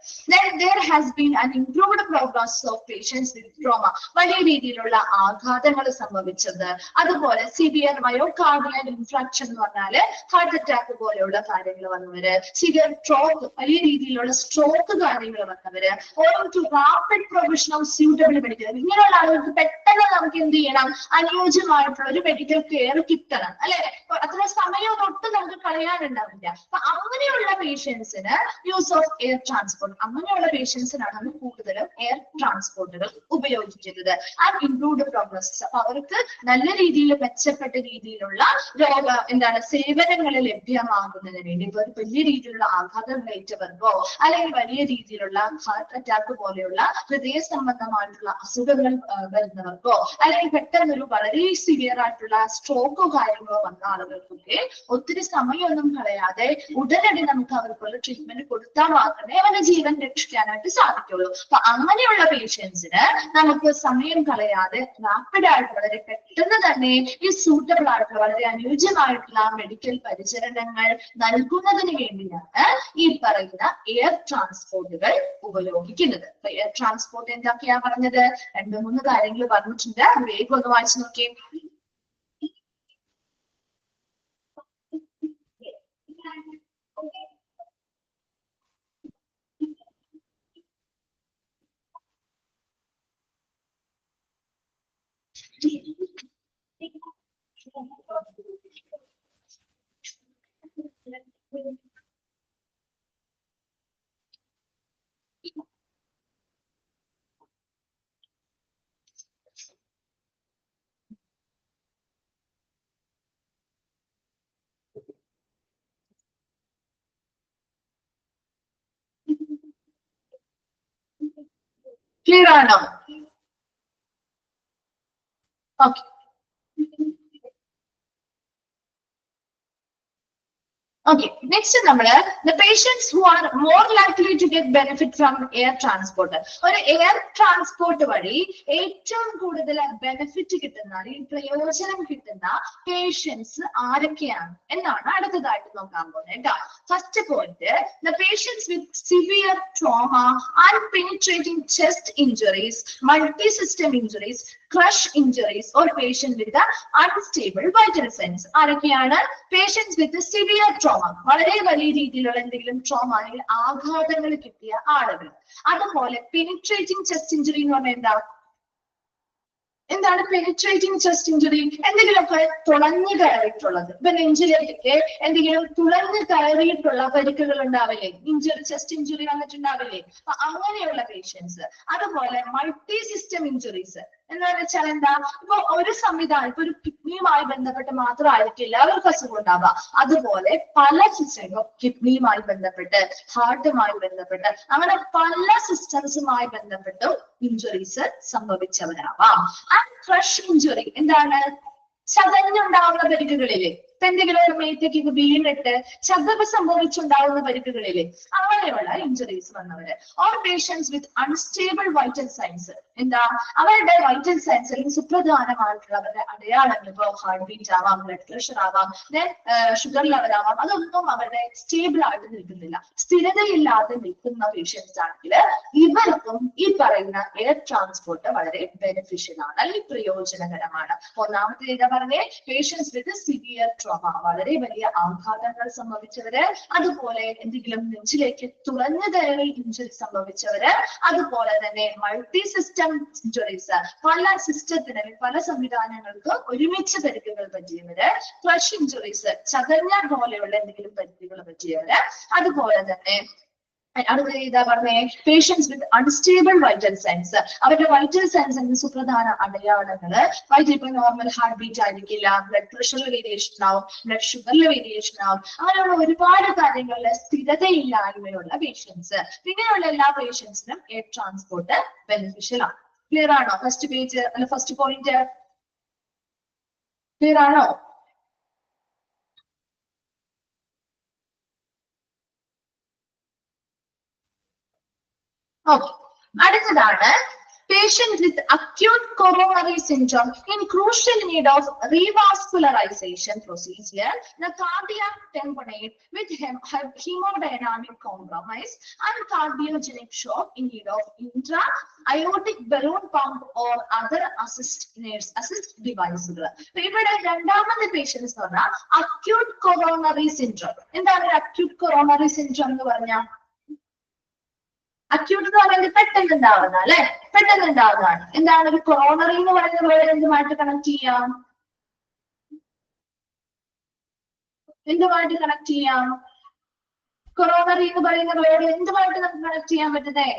Speaker 1: There has been an improved prognosis of patients with trauma. വലിയ രീതിയിലുള്ള ആഘാതങ്ങൾ സംഭവിച്ചത്, അതുപോലെ സിവിയർ മയോകാർഡിയൽ ഇൻഫ്രാക്ഷൻ എന്ന് പറഞ്ഞാല് ഹാർട്ട് അറ്റാക്ക് പോലെയുള്ള കാര്യങ്ങൾ വന്നവര്, സിവിയർ സ്ട്രോക്ക് വലിയ രീതിയിലുള്ള സ്ട്രോക്ക് കാര്യങ്ങൾ വന്നവര്, rapid provision of suitable medical, ഇങ്ങനെയുള്ള ആളുകൾക്ക് പെട്ടെന്ന് നമുക്ക് എന്ത് ചെയ്യണം, അനുയോജ്യമായിട്ടുള്ള ഒരു മെഡിക്കൽ കെയർ കിട്ടണം അല്ലെ. അത്ര സമയം ഒട്ടും നമുക്ക് കളയാനുണ്ടാവില്ല. അപ്പൊ അങ്ങനെയുള്ള പേഷ്യൻസിന് യൂസ് ഓഫ് എയർ ട്രാൻസ്പോർട്ട്, അങ്ങനെയുള്ള പേഷ്യൻസിനാണ് കൂടുതലും എയർ ട്രാൻസ്പോർട്ടുകൾ ഉപയോഗിക്കുന്നത്. ആൻഡ് ഇംപ്രൂവ്ഡ് പ്രോഗ്നോസിസ്, അപ്പൊ അവർക്ക് നല്ല രീതിയിൽ മെച്ചപ്പെട്ട രീതിയിലുള്ള സേവനങ്ങൾ ലഭ്യമാകുന്നതിന് വേണ്ടി, ഇപ്പൊ വലിയ രീതിയിലുള്ള ആഘാതം ഏറ്റവർക്കോ അല്ലെങ്കിൽ വലിയ രീതിയിലുള്ള ഹാർട്ട് അറ്റാക്ക് പോലെയുള്ള ഹൃദയ സംബന്ധമായിട്ടുള്ള അസുഖങ്ങൾ വരുന്നവർക്കോ അല്ലെങ്കിൽ പെട്ടെന്നൊരു വളരെ സിവിയർ ആയിട്ടുള്ള സ്ട്രോക്കോ കാര്യങ്ങളോ വന്ന ആളുകൾക്കൊക്കെ ഒത്തിരി സമയമൊന്നും കളയാതെ ഉടനടി നമുക്ക് അവർക്കുള്ള ട്രീറ്റ്മെന്റ് കൊടുത്താൽ മാത്രമേ അവരുടെ ജീവൻ രക്ഷിക്കാനായിട്ട് സാധിക്കുള്ളൂ. അപ്പൊ അങ്ങനെയുള്ള പേഷ്യൻസിന് നമുക്ക് സമയം കളയാതെ റാപ്പിഡ് ആയിട്ട് വളരെ പെട്ടെന്ന് തന്നെ ഈ സൂട്ടബിൾ ആയിട്ടുള്ള വളരെ അനുയോജ്യമായിട്ടുള്ള മെഡിക്കൽ പരിചരണങ്ങൾ നൽകുന്നതിന് വേണ്ടിയാണ് ഈ പറയുന്ന എയർ ട്രാൻസ്പോർട്ടുകൾ ഉപയോഗിക്കുന്നത്. എയർ ട്രാൻസ്പോർട്ട് എന്തൊക്കെയാ പറഞ്ഞത്, 2-3 കാര്യങ്ങൾ പറഞ്ഞു. പറഞ്ഞിട്ടുണ്ട്. വേഗം ഒന്ന് വായിച്ചു നോക്കിയേ. ക്ലിയർ ആണോ? ഓക്കെ. Okay, next നമ്മള് the patients who are more likely to get benefit from air transport. ഒരു എയർ ട്രാൻസ്പോർട്ട് വഴി ഏറ്റവും കൂടുതൽ ബെനിഫിറ്റ് കിട്ടുന്ന അല്ലെങ്കിൽ പ്രയോജനം കിട്ടുന്ന പേഷ്യൻസ് ആരൊക്കെയാണ് എന്നാണ് അടുത്തതായിട്ട് നോക്കാൻ പോകുന്നത് കേട്ടോ. First point, the patients with severe trauma, unpenetrating chest injuries, multi-system injuries, crush injuries or patient with the unstable vital signs. ആരൊക്കെയാണ്? Patients with the severe trauma, വളരെ വലിയ രീതിയിലുള്ള എന്തെങ്കിലും ട്രോമ അല്ലെങ്കിൽ ആഘാതങ്ങൾ കിട്ടിയ ആളുകൾ. അതുപോലെ പെനിട്രേറ്റിംഗ് ചെസ്റ്റ് ഇഞ്ചുറി എന്ന് പറഞ്ഞാൽ എന്താണ് പെനിട്രേറ്റിംഗ് ചെസ്റ്റ് ഇഞ്ചുറി? എന്തെങ്കിലുമൊക്കെ തുളഞ്ഞു കയറിയിട്ടുള്ളത്. ഇപ്പൊ നെഞ്ചിലേക്ക് എന്തെങ്കിലും തുളഞ്ഞു കയറിയിട്ടുള്ള പരിക്കുകൾ ഉണ്ടാവില്ലേ? ഇഞ്ചുറി, ചെസ്റ്റ് ഇഞ്ചുറി വന്നിട്ടുണ്ടാവില്ലേ? അപ്പൊ അങ്ങനെയുള്ള പേഷ്യൻസ്. അതുപോലെ മൾട്ടി സിസ്റ്റം ഇഞ്ചുറീസ് എന്താണെന്ന് വെച്ചാൽ എന്താ? ഇപ്പൊ ഒരു സംവിധാനം, ഇപ്പൊ ഒരു കിഡ്നിയുമായി ബന്ധപ്പെട്ട് മാത്രമായിരിക്കില്ല അവർക്ക് അസുഖം ഉണ്ടാവുക. അതുപോലെ പല സിസ്റ്റം, കിഡ്നിയുമായി ബന്ധപ്പെട്ട്, ഹാർട്ടുമായി ബന്ധപ്പെട്ട്, അങ്ങനെ പല സിസ്റ്റംസുമായി ബന്ധപ്പെട്ടും ഇഞ്ചുറീസ് സംഭവിച്ചവരാവാം. ക്രഷ് ഇഞ്ചുറി എന്താണ്? ചതഞ്ഞുണ്ടാവുന്ന പരിക്കുകളിലെ എന്തെങ്കിലും ഒരു മേത്തേക്ക് വീണിട്ട് ചതവ് സംഭവിച്ചുണ്ടാവുന്ന പരിക്കുകളിലെ അങ്ങനെയുള്ള ഇഞ്ചുറീസ് വന്നവര്. Or patients with unstable vital signs. എന്താ? അവരുടെ വൈറ്റൽ സൈൻസ് അല്ലെങ്കിൽ സുപ്രധാനമായിട്ടുള്ള അവരുടെ അടയാളങ്ങൾ, ഇപ്പൊ ഹാർട്ട് ബീറ്റ് ആവാം, ബ്ലഡ് പ്രഷർ ആവാം, ഷുഗർ ലെവൽ ആവാം, അതൊന്നും അവരുടെ സ്റ്റേബിൾ ആയിട്ട് നിൽക്കുന്നില്ല, സ്ഥിരതയില്ലാതെ നിൽക്കുന്ന പേഷ്യൻസ് ആണെങ്കിൽ ഇവർക്കും ഈ പറയുന്ന എയർ ട്രാൻസ്പോർട്ട് വളരെ ബെനിഫിഷ്യൽ ആണ് അല്ലെങ്കിൽ പ്രയോജനകരമാണ്. ഒന്നാമത്തെ ഏതാ പറഞ്ഞേ? പേഷ്യൻസ് വിത്ത് സിവിയർ ട്രോമ, വളരെ വലിയ ആഘാതങ്ങൾ സംഭവിച്ചവര്, അതുപോലെ എന്തെങ്കിലും നെഞ്ചിലേക്ക് തുറഞ്ഞു കയറി ഇഞ്ചുറി സംഭവിച്ചവര്, അതുപോലെ തന്നെ മൾട്ടി സിസ്റ്റം ഇഞ്ചുറീസ്, പല സിസ്റ്റത്തിന് പല സംവിധാനങ്ങൾക്ക് ഒരുമിച്ച് പരിക്കുകൾ പറ്റിയവര്, ക്രഷ് ഇഞ്ചുറീസ്, ചതഞ്ഞ പോലെയുള്ള എന്തെങ്കിലും പരിക്കുകൾ പറ്റിയവര്, അതുപോലെ തന്നെ അടുത്ത ഇതാ പറഞ്ഞേ patients with unstable vital signs. അവരുടെ വൈറ്റൽ സൈൻസിന്റെ സുപ്രധാന അടയാളങ്ങള് വൈറ്റൽ, ഇപ്പൊ നോർമൽ ഹാർട്ട് ബീറ്റ് ആയിരിക്കില്ല, ബ്ലഡ് പ്രഷറിൽ വേരിയേഷൻ ആവും, ബ്ലഡ് ഷുഗറിൽ വേരിയേഷൻ ആവും, അങ്ങനെയുള്ള ഒരുപാട് കാര്യങ്ങളില് സ്ഥിരതയില്ലായ്മയുള്ള പേഷ്യൻസ്. ഇങ്ങനെയുള്ള എല്ലാ പേഷ്യൻസിനും എയർ ട്രാൻസ്പോർട്ട് ബെനിഫിഷ്യൽ ആണ്. ക്ലിയർ ആണോ? ഫസ്റ്റ് പേജ് അല്ല ഫസ്റ്റ് പോയിന്റ് ക്ലിയർ ആണോ? ഓക്കെ, അടുത്തതാണ് patients with acute coronary syndrome in crucial need of revascularization procedure, the cardiac tamponade with hemodynamic compromise and cardiogenic shock in need of intra-aortic balloon pump or other assist devices. ഇവിടെ രണ്ടാമത്തെ patients എന്ന് പറഞ്ഞാൽ acute coronary syndrome. എന്താണ് acute coronary syndrome എന്ന് പറഞ്ഞാൽ? Acute എന്ന് പറയുന്നത് പെട്ടെന്ന് ഉണ്ടാവുന്ന അല്ലെ, പെട്ടെന്ന് ഉണ്ടാവുന്നതാണ്. എന്താണ് ഒരു കൊറോണറി എന്ന് പറയുന്ന വേർഡ് എന്തുമായിട്ട് കണക്ട് ചെയ്യാം? എന്തുമായിട്ട് കണക്ട് ചെയ്യാം? കൊറോണറി എന്ന് പറയുന്ന വേർഡ് എന്തുമായിട്ട് നമുക്ക് കണക്ട് ചെയ്യാൻ പറ്റുന്നേ?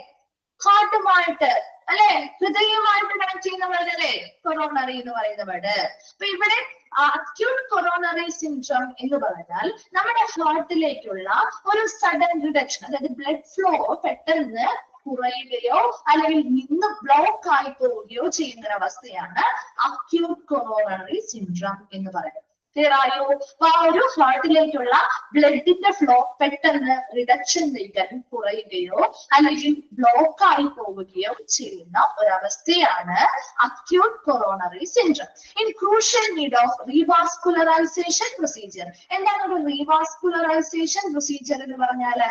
Speaker 1: ഹാർട്ടുമായിട്ട് അല്ലെ, ഹൃദയവുമായിട്ട് കണക്ട് ചെയ്യുന്ന വേർഡ് അല്ലേ കൊറോണറി എന്ന് പറയുന്ന വേർഡ്. അപ്പൊ ഇവിടെ അക്യൂട്ട് കൊറോണറി സിൻഡ്രോം എന്ന് പറഞ്ഞാൽ നമ്മുടെ ഹാർട്ടിലേക്കുള്ള ഒരു സഡൻ റിഡക്ഷൻ, അതായത് ബ്ലഡ് ഫ്ലോ പെട്ടെന്ന് കുറയുകയോ അല്ലെങ്കിൽ നിന്ന് ബ്ലോക്ക് ആയി പോവുകയോ ചെയ്യുന്ന ഒരു അവസ്ഥയാണ് അക്യൂട്ട് കൊറോണറി സിൻഡ്രോം എന്ന് പറയുന്നത്. ക്ലിയർ ആയോ? അപ്പൊ ആ ഒരു ഹാർട്ടിലേക്കുള്ള ബ്ലഡിന്റെ ഫ്ലോ പെട്ടെന്ന് റിഡക്ഷൻ നൽകാൻ കുറയുകയോ അല്ലെങ്കിൽ ബ്ലോക്ക് ആയി പോവുകയോ ചെയ്യുന്ന ഒരവസ്ഥയാണ് acute coronary syndrome. In crucial need of revascularisation procedure. എന്താണ് ഒരു റീവാസ്കുലറൈസേഷൻ പ്രൊസീജിയർ എന്ന് പറഞ്ഞാല്?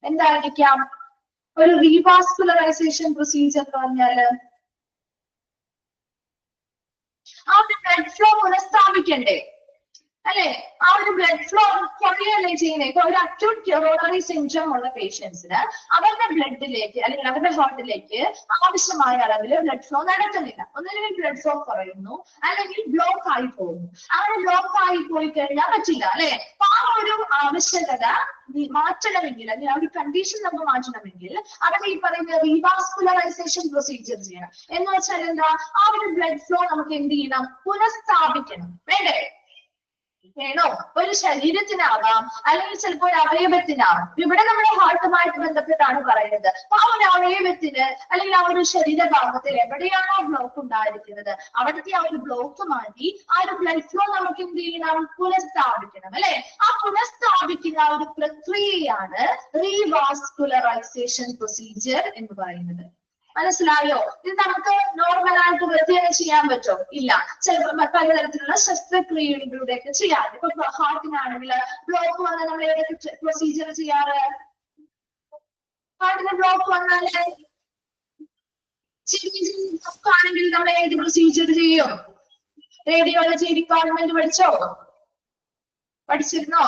Speaker 1: എന്തായിരിക്കാം ഒരു റീവാസ്കുലറൈസേഷൻ പ്രൊസീജിയർ എന്ന് പറഞ്ഞാല്? ആ ഒരു ബ്ലഡ് ഫ്ലോ പുനഃസ്ഥാപിക്കണ്ടേ അല്ലെ? ആ ഒരു ബ്ലഡ് ഫ്ലോ കുറയല്ലേ ചെയ്യുന്നത്. ഇപ്പൊ ഒരു അക്യൂട്ട് കൊറോണറി സിൻഡ്രോം ഉള്ള പേഷ്യൻസിന് അവരുടെ ബ്ലഡിലേക്ക് അല്ലെങ്കിൽ അവരുടെ ഹാർട്ടിലേക്ക് ആവശ്യമായ അളവിൽ ബ്ലഡ് ഫ്ലോ നടക്കുന്നില്ല. ഒന്നുകിൽ ബ്ലഡ് ഫ്ലോ കുറയുന്നു അല്ലെങ്കിൽ ബ്ലോക്ക് ആയി പോകുന്നു. അങ്ങനെ ബ്ലോക്ക് ആയി പോയി കഴിഞ്ഞാൽ പറ്റില്ല അല്ലെ? അപ്പൊ ആ ഒരു ആവശ്യകത മാറ്റണമെങ്കിൽ അല്ലെങ്കിൽ ആ ഒരു കണ്ടീഷൻ നമുക്ക് മാറ്റണമെങ്കിൽ അവിടെ ഈ പറയുന്ന റീവാസ്കുലറൈസേഷൻ പ്രൊസീജിയർ ചെയ്യണം. എന്ന് വെച്ചാൽ എന്താ, ആ ഒരു ബ്ലഡ് ഫ്ലോ നമുക്ക് എന്ത് ചെയ്യണം, പുനഃസ്ഥാപിക്കണം. വേണ്ടേ? വേണോ? ഒരു ശരീരത്തിനാവാം അല്ലെങ്കിൽ ചിലപ്പോൾ ഒരു അവയവത്തിനാവാം. ഇവിടെ നമ്മുടെ ഹാർട്ടുമായിട്ട് ബന്ധപ്പെട്ടാണ് പറയുന്നത്. ആ ഒരു അവയവത്തിന് അല്ലെങ്കിൽ ആ ഒരു ശരീരഭാഗത്തിൽ എവിടെയാണോ ബ്ലോക്ക് ഉണ്ടായിരിക്കുന്നത് അവിടുത്തെ ആ ഒരു ബ്ലോക്ക് മാറ്റി ആ ഒരു ബ്ലഡ് ഫ്ലോ നമുക്ക് എന്ത് ചെയ്യണം, പുനഃസ്ഥാപിക്കണം അല്ലെ? ആ പുനഃസ്ഥാപിക്കുന്ന ആ ഒരു പ്രക്രിയയാണ് റീവാസ്കുലറൈസേഷൻ പ്രൊസീജിയർ എന്ന് പറയുന്നത്. മനസ്സിലായോ? ഇത് നമുക്ക് നോർമൽ ആയിട്ട് വെറുതെ ചെയ്യാൻ പറ്റോ? ഇല്ല. ചിലപ്പോൾ പലതരത്തിലുള്ള ശസ്ത്രക്രിയകളിലൂടെ ഒക്കെ ചെയ്യാം. ഇപ്പൊ ഹാർട്ടിനാണെങ്കിൽ ബ്ലോക്ക് വന്നാൽ നമ്മൾ ഏതൊക്കെ പ്രൊസീജിയർ ചെയ്യാറ്? ഹാർട്ടിന് ബ്ലോക്ക് വന്നാല് ആണെങ്കിൽ നമ്മൾ ഏത് പ്രൊസീജിയർ ചെയ്യും? റേഡിയോളജി ഡിപ്പാർട്ട്മെന്റ് പഠിച്ചിരുന്നോ?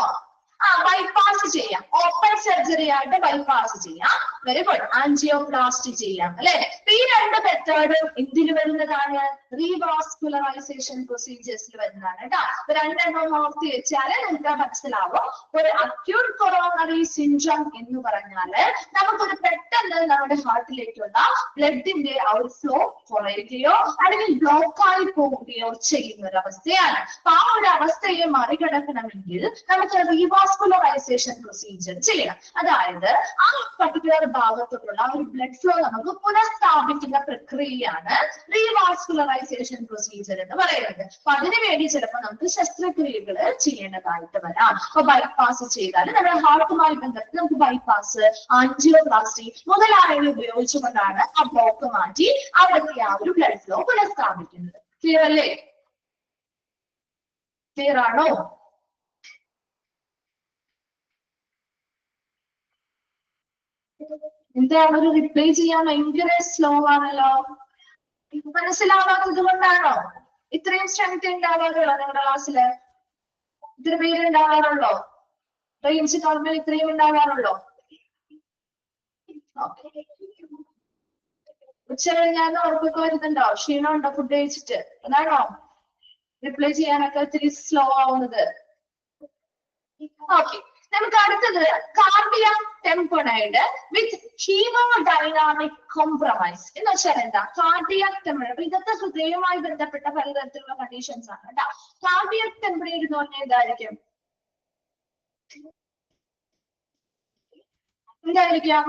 Speaker 1: ബൈപ്പാസ് ചെയ്യാം. ഓപ്പൺ സർജറി ആയിട്ട് ബൈപ്പാസ് ചെയ്യാം. Very good. ആൻജിയോപ്ലാസ്റ്റി ചെയ്യാം അല്ലെ? ഈ രണ്ട് മെത്തേഡും എന്തിൽ വരുന്നതാണ്? റീവാസ്കുലറൈസേഷൻ പ്രൊസീജിയേഴ്സിൽ വരുന്നതാണ് കേട്ടോ. രണ്ടെണ്ണം ഓർത്തി വെച്ചാല് നിങ്ങൾക്ക് മനസ്സിലാവും. ഒരു അക്യൂട്ട് കൊറോണറി സിൻഡ്രോം എന്ന് പറഞ്ഞാല് നമുക്കൊരു പെട്ടെന്ന് നമ്മുടെ ഹാർട്ടിലേക്കുള്ള ബ്ലഡിന്റെ ആ ഒരു ഫ്ലോ കുറയുകയോ അല്ലെങ്കിൽ ബ്ലോക്ക് ആയി പോവുകയോ ചെയ്യുന്ന ഒരു അവസ്ഥയാണ്. അപ്പൊ ആ ഒരു അവസ്ഥയെ മറികടക്കണമെങ്കിൽ നമുക്ക് റീവാസ്കുലറൈസേഷൻ പ്രൊസീജിയർ ചെയ്യണം. അതായത് ആ പർട്ടിക്കുലർ ഭാഗത്തുള്ള ആ ഒരു ബ്ലഡ് ഫ്ലോ നമുക്ക് പുനഃസ്ഥാപിക്കുന്ന പ്രക്രിയയാണ് റീവാസ്കുലറൈസേഷൻ പ്രൊസീജിയർ എന്ന് പറയുന്നത്. അപ്പൊ അതിനുവേണ്ടി ചിലപ്പോൾ നമുക്ക് ശസ്ത്രക്രിയകൾ ചെയ്യേണ്ടതായിട്ട് വരാം. അപ്പൊ ബൈപ്പാസ് ചെയ്താൽ നമ്മുടെ ഹാർട്ടുമായി ബന്ധപ്പെട്ട് നമുക്ക് ബൈപ്പാസ്, ആൻജിയോപ്ലാസ്റ്റി മുതലായവ ഉപയോഗിച്ചുകൊണ്ടാണ് ആ ബ്ലോക്ക് മാറ്റി അവിടുത്തെ ആ ഒരു ബ്ലഡ് ഫ്ലോ പുനഃസ്ഥാപിക്കുന്നത്. ക്ലിയർ അല്ലേ? ക്ലിയർ ആണോ? എന്താണ് ഒരു റിപ്ലൈ ചെയ്യാൻ ഭയങ്കര സ്ലോ ആണല്ലോ. മനസ്സിലാവാത്തത് കൊണ്ടാണോ ഇത്രയും സ്ട്രെങ്ത് ഉണ്ടാവാറുള്ളൂ നിങ്ങളുടെ ക്ലാസ്സില്? ഇത്ര പേര് ഉണ്ടാവാറുള്ളോ? റേഞ്ച് നോർമൽ ഇത്രയും ഉണ്ടാവാറുള്ളോ? ഉച്ച കഴിഞ്ഞാൽ ഉറപ്പൊക്കെ വരുന്നുണ്ടോ? ക്ഷീണം ഉണ്ടോ ഫുഡ് കഴിച്ചിട്ട്? അതാണോ റിപ്ലൈ ചെയ്യാനൊക്കെ ഇത്തിരി സ്ലോ ആവുന്നത്? ഓക്കെ, നമുക്ക് അടുത്തത് കാർഡിയാക് ടെംപണൈഡ് വിത്ത് ഹീമോഡൈനാമിക് കോംപ്രമൈസ് എന്ന് വെച്ചാൽ എന്താ? കാർഡിയാക് ടെംപണൈഡ്. ഇതൊക്കെ ഹൃദയവുമായി ബന്ധപ്പെട്ട പലതരത്തിലുള്ള കണ്ടീഷൻസ് ആണ് കേട്ടോ. കാർഡിയാക് ടെംപണൈഡ് എന്ന് പറഞ്ഞാൽ എന്തായിരിക്കും? എന്തായിരിക്കാം?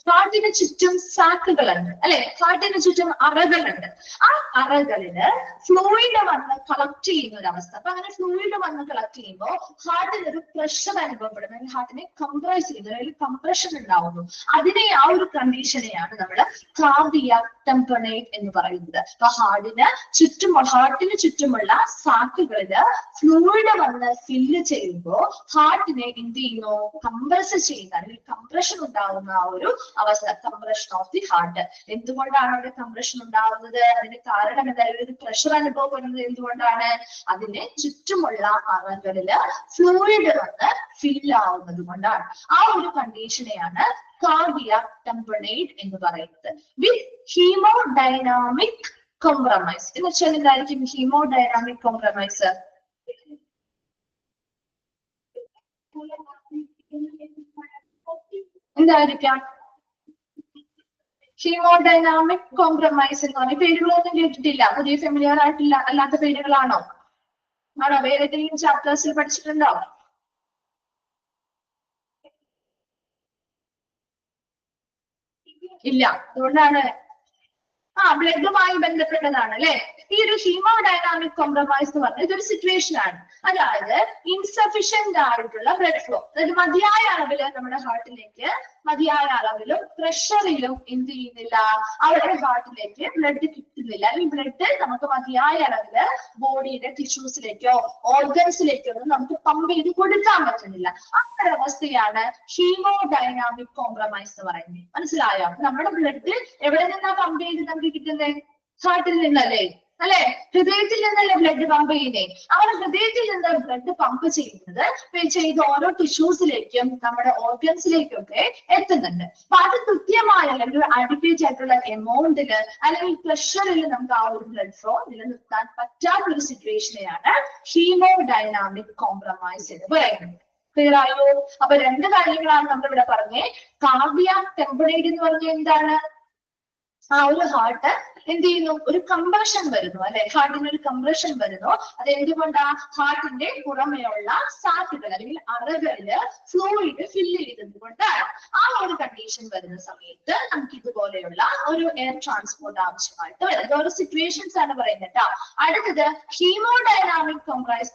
Speaker 1: ഹാർട്ടിന് ചുറ്റും സാക്കുകളുണ്ട് അല്ലെ? ഹാർട്ടിന് ചുറ്റും അറകളുണ്ട്. ആ അറകളില് ഫ്ലൂയിഡ് വന്ന് കളക്ട് ചെയ്യുന്ന ഒരു അവസ്ഥ. അപ്പൊ അങ്ങനെ ഫ്ലൂയിഡ് വന്ന് കളക്ട് ചെയ്യുമ്പോൾ ഹാർട്ടിന് ഒരു പ്രഷർ അനുഭവപ്പെടുന്നു, അല്ലെങ്കിൽ ഹാർട്ടിനെ കംപ്രസ് ചെയ്യുന്നു, അല്ലെങ്കിൽ കംപ്രഷൻ ഉണ്ടാവുന്നു. അതിനെ ആ ഒരു കണ്ടീഷനെയാണ് നമ്മൾ കാർഡിയാക് ടെംപണൈഡ് എന്ന് പറയുന്നത്. അപ്പൊ ഹാർട്ടിന് ചുറ്റുമുള്ള സാക്കുകളില് ഫ്ലൂയിഡ് വന്ന് ഫില്ല് ചെയ്യുമ്പോൾ ഹാർട്ടിനെ എന്ത് ചെയ്യുന്നു? കംപ്രസ് ചെയ്യുന്ന അല്ലെങ്കിൽ കംപ്രഷൻ ഉണ്ടാവുന്ന ആ ഒരു അവസ്ഥ, കംപ്രഷൻ ഓഫ് ദി ഹാർട്ട്. എന്തുകൊണ്ടാണ് അവിടെ കംപ്രഷൻ ഉണ്ടാവുന്നത്? അതിന് കാരണം എന്തായാലും ഒരു പ്രഷർ അനുഭവപ്പെടുന്നത് എന്തുകൊണ്ടാണ്? അതിന് ചുറ്റുമുള്ള അറകളില് ഫ്ലൂയിഡ് വന്ന് ഫില്ല് ആവുന്നത് കൊണ്ടാണ്. ആ ഒരു കണ്ടീഷനെയാണ് കാർഡിയാക് ടെംപണൈഡ് എന്ന് പറയുന്നത്. വിത്ത് ഹീമോഡൈനാമിക് കോംപ്രമൈസ് എന്ന് വെച്ചാൽ എന്തായിരിക്കും ഹീമോഡൈനാമിക് കോംപ്രമൈസ്? എന്തായിരിക്കാം? ഹീമോഡൈനാമിക് കോംപ്രമൈസ് എന്ന് പറഞ്ഞ പേരുകളൊന്നും കേട്ടിട്ടില്ല. പുതിയ ഫെമിലിയർ ആയിട്ടില്ല അല്ലാത്ത പേരുകളാണോ? ആണോ? വേറെ ഏതെങ്കിലും ചാപ്റ്റേഴ്സിൽ പഠിച്ചിട്ടുണ്ടോ? ഇല്ല. അതുകൊണ്ടാണ് ബ്ലഡുമായി ബന്ധപ്പെട്ടതാണ് അല്ലെ? ഈ ഒരു ഹീമോഡൈനാമിക് കോംപ്രമൈസ് എന്ന് പറഞ്ഞാൽ ഇതൊരു സിറ്റുവേഷൻ ആണ്. അതായത് ഇൻസഫിഷ്യന്റ് ആയിട്ടുള്ള ബ്ലഡ് ഫ്ലോ, അതായത് മതിയായ അളവില് നമ്മുടെ ഹാർട്ടിലേക്ക് മതിയായ അളവിലും പ്രഷറിലും എന്ത് ചെയ്യുന്നില്ല, അവരുടെ ഹാർട്ടിലേക്ക് ബ്ലഡ് കിട്ടുന്നില്ല. അല്ലെങ്കിൽ ബ്ലഡ് നമുക്ക് മതിയായ അളവില് ബോഡിയുടെ ടിഷ്യൂസിലേക്കോ ഓർഗൻസിലേക്കോ ഒന്നും നമുക്ക് പമ്പ് ചെയ്ത് കൊടുക്കാൻ പറ്റുന്നില്ല. ആ ഒരു അവസ്ഥയാണ് ഹീമോഡൈനാമിക് കോംപ്രമൈസ് എന്ന് പറയുന്നത്. മനസ്സിലായോ? നമ്മുടെ ബ്ലഡ് എവിടെ നിന്നാ പമ്പ് ചെയ്ത് നമുക്ക് കിട്ടുന്നത്? ഹാർട്ടിൽ നിന്നല്ലേ? അല്ലെ? ഹൃദയത്തിൽ നിന്നല്ലേ ബ്ലഡ് പമ്പ് ചെയ്യുന്നേ? അവർ ഹൃദയത്തിൽ നിന്ന് ബ്ലഡ് പമ്പ് ചെയ്യുന്നത് ചെയ്ത് ഓരോ ടിഷ്യൂസിലേക്കും നമ്മുടെ ഓർഗൻസിലേക്കും ഒക്കെ എത്തുന്നുണ്ട്. അപ്പൊ അത് കൃത്യമായ അല്ലെങ്കിൽ അഡിക്വേറ്റ് ആയിട്ടുള്ള എമൗണ്ടില് അല്ലെങ്കിൽ പ്രഷറിൽ നമുക്ക് ആ ഒരു ബ്ലഡ് ഫ്ലോ നിലനിർത്താൻ പറ്റാത്ത ഒരു സിറ്റുവേഷനെയാണ് ഹീമോഡൈനാമിക് കോംപ്രമൈസ് എന്ന് പറയുന്നത്. ക്ലിയർ ആയോ? അപ്പൊ രണ്ട് കാര്യങ്ങളാണ് നമ്മൾ ഇവിടെ പറഞ്ഞേ. കാർഡിയാക് ടെമ്പറേറ്റ് എന്ന് പറഞ്ഞാൽ എന്താണ്? ആ ഒരു ഹാർട്ട് എന്ത് ചെയ്യുന്നു? ഒരു കംപ്രഷൻ വരുന്നു അല്ലെ? ഹാർട്ടിന് ഒരു കംപ്രഷൻ വരുന്നു. അത് എന്തുകൊണ്ടാ? ഹാർട്ടിന്റെ പുറമെയുള്ള സാറ്റുകൾ അല്ലെങ്കിൽ അറകളില് ഫ്ലൂയിഡ് ഫില്ല് ചെയ്തത് കൊണ്ടാണ്. ആ ഒരു കണ്ടീഷൻ വരുന്ന സമയത്ത് നമുക്ക് ഇതുപോലെയുള്ള ഒരു എയർ ട്രാൻസ്പോർട്ട് ആവശ്യമായിട്ട് വരും. ഇതൊരു സിറ്റുവേഷൻസ് ആണ് പറയുന്നത് കേട്ടോ. അടുത്തത് ഹീമോഡൈനാമിക് കോംപ്രമൈസ്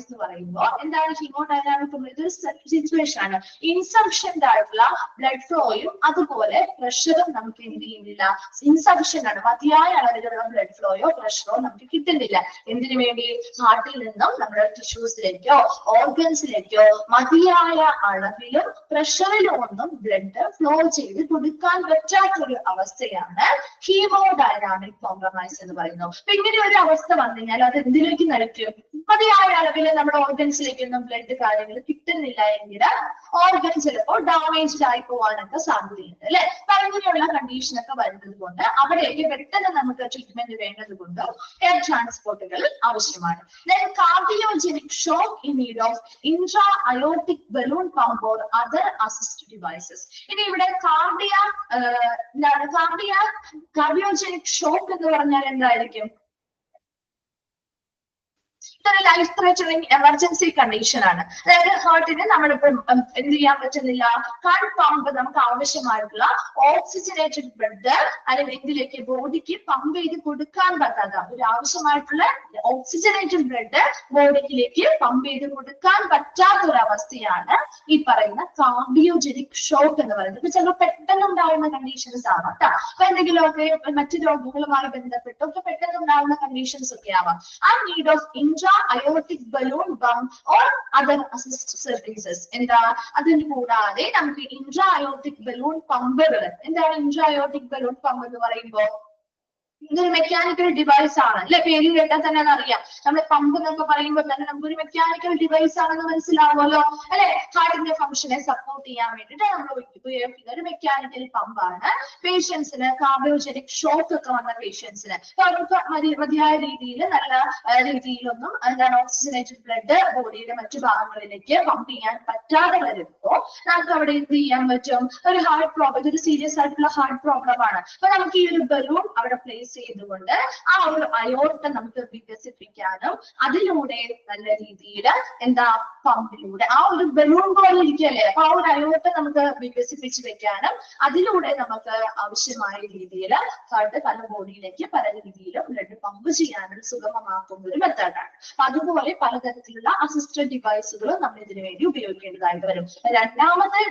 Speaker 1: എന്ന് പറയുമ്പോൾ എന്താണ് ഹീമോഡൈനാമിക്? ഇതൊരു സിറ്റുവേഷൻ ആണ്. ഇൻസഫിഷ്യന്റ് ആയിട്ടുള്ള ബ്ലഡ് ഫ്ലോയും അതുപോലെ പ്രഷറും നമുക്ക് എന്ത് ചെയ്യുന്നില്ല, ഇൻസഫിഷ്യന്റ് ആണ്. മതിയായ അളവിലുള്ള ബ്ലഡ് ഫ്ലോയോ പ്രഷറോ നമുക്ക് കിട്ടുന്നില്ല. എന്തിനു വേണ്ടി? ഹാർട്ടിൽ നിന്നും നമ്മുടെ ടിഷ്യൂസിലേക്കോ ഓർഗൻസിലേക്കോ മതിയായ അളവിലും പ്രഷറിലും ഒന്നും ബ്ലഡ് ഫ്ലോ ചെയ്ത് കൊടുക്കാൻ പറ്റാത്തൊരു അവസ്ഥയാണ് ഹീമോഡൈനാമിക് കോംപ്രമൈസ് എന്ന് പറയുന്നത്. അപ്പൊ ഇങ്ങനെ ഒരു അവസ്ഥ വന്നു കഴിഞ്ഞാൽ അത് എന്തിലേക്ക് നയിക്കും? മതിയായ അളവിൽ നമ്മുടെ ഓർഗൻസിലേക്കൊന്നും ബ്ലഡ് കാര്യങ്ങൾ കിട്ടുന്നില്ല എങ്കിൽ ഓർഗൻ ചിലപ്പോൾ ഡാമേജ്ഡ് ആയി പോകാനൊക്കെ സാധ്യതയുണ്ട് അല്ലെ? അങ്ങനെയുള്ള കണ്ടീഷനൊക്കെ വരുന്നത് കൊണ്ട് അവിടേക്ക് പെട്ടെന്ന് നമുക്ക് ട്രീറ്റ്മെന്റ് വേണ്ടത് കൊണ്ട് എയർ ട്രാൻസ്പോർട്ടുകൾ ആവശ്യമാണ്. Cardiogenic shock in need of intra aortic balloon pump or other assist devices. ഇനി ഇവിടെ കാർഡിയോജനിക് ഷോക്ക് എന്ന് പറഞ്ഞാൽ എന്തായിരിക്കും? ഇതൊരു ലൈഫ് ത്രെറ്റനിങ് എമർജൻസി കണ്ടീഷൻ ആണ്. അതായത് ഹാർട്ടിന് നമ്മളിപ്പം എന്ത് ചെയ്യാൻ പറ്റുന്നില്ല, ഹാർട്ട് പമ്പ് നമുക്ക് ആവശ്യമായിട്ടുള്ള ഓക്സിജനേറ്റഡ് ബ്ലഡ് അല്ലെങ്കിൽ എന്തിലേക്ക് ബോഡിക്ക് പമ്പ് ചെയ്ത് കൊടുക്കാൻ പറ്റാത്ത ഒരു ആവശ്യമായിട്ടുള്ള ഓക്സിജനേറ്റഡ് ബ്ലഡ് ബോഡിയിലേക്ക് പമ്പ് ചെയ്ത് കൊടുക്കാൻ പറ്റാത്ത ഒരു അവസ്ഥയാണ് ഈ പറയുന്ന കാർഡിയോജനിക് ഷോക്ക് എന്ന് പറയുന്നത്. ഇപ്പൊ ചിലപ്പോൾ പെട്ടെന്ന് ഉണ്ടാവുന്ന കണ്ടീഷൻസ് ആവാം കേട്ടോ. അപ്പൊ എന്തെങ്കിലുമൊക്കെ മറ്റു രോഗങ്ങളുമായി ബന്ധപ്പെട്ടൊക്കെ പെട്ടെന്ന് ഉണ്ടാവുന്ന കണ്ടീഷൻസ് ഒക്കെ ആവാം. ആ need of intra-aortic balloon pump or other assist services. എന്താ? അതിന് കൂടാതെ നമുക്ക് intra-aortic balloon പമ്പുകൾ. എന്താണ് intra-aortic balloon പമ്പ് എന്ന് പറയുമ്പോൾ? ഇതൊരു മെക്കാനിക്കൽ ഡിവൈസ് ആണ് അല്ലെ? പേര് കേട്ടാൽ തന്നെ അറിയാം. നമ്മൾ പമ്പ് എന്നൊക്കെ പറയുമ്പോൾ തന്നെ നമുക്കൊരു മെക്കാനിക്കൽ ഡിവൈസ് ആണെന്ന് മനസ്സിലാവുമല്ലോ അല്ലെ? ഹാർട്ടിന്റെ ഫംഗ്ഷനെ സപ്പോർട്ട് ചെയ്യാൻ വേണ്ടിയിട്ട് നമ്മൾ ഉപയോഗിക്കുന്ന ഒരു മെക്കാനിക്കൽ പമ്പാണ്. പേഷ്യൻസിന് കാർഡിയോജനിക് ഷോക്ക് ഒക്കെ വന്ന പേഷ്യൻസിന് അവർക്ക് മതിയായ രീതിയിൽ നല്ല രീതിയിലൊന്നും എന്താണ് ഓക്സിജനേറ്റഡ് ബ്ലഡ് ബോഡിയുടെ മറ്റു ഭാഗങ്ങളിലേക്ക് പമ്പ് ചെയ്യാൻ പറ്റാതെ വരുമ്പോൾ നമുക്ക് അവിടെ എന്ത് ചെയ്യാൻ പറ്റും? ഒരു ഹാർട്ട് പ്രോബ്ലം, ഇതൊരു സീരിയസ് ആയിട്ടുള്ള ഹാർട്ട് പ്രോബ്ലം ആണ്. അപ്പൊ നമുക്ക് ഈ ഒരു ബലൂൺ അവിടെ പ്ലേസ് ചെയ്തുകൊണ്ട് ആ ഒരു അയോർട്ട നമുക്ക് വികസിപ്പിക്കാനും അതിലൂടെ നല്ല രീതിയിൽ എന്താ പമ്പിലൂടെ ആ ഒരു ബലൂൺ പോലെ ഇരിക്കല്ലേ, അപ്പൊ ആ ഒരു അയോർട്ട നമുക്ക് വികസിപ്പിച്ച് വെക്കാനും അതിലൂടെ നമുക്ക് ആവശ്യമായ രീതിയിൽ ഹാർട്ട് പല ബോഡിയിലേക്ക് പല രീതിയിലും ബ്ലഡ് പമ്പ് ചെയ്യാനും സുഗമമാക്കുന്ന ഒരു മെത്തേഡാണ്. അപ്പൊ അതുപോലെ പലതരത്തിലുള്ള അസിസ്റ്റന്റ് ഡിവൈസുകളും നമ്മൾ ഇതിനു വേണ്ടി ഉപയോഗിക്കേണ്ടതായിട്ട് വരും. രണ്ടാമത്തെ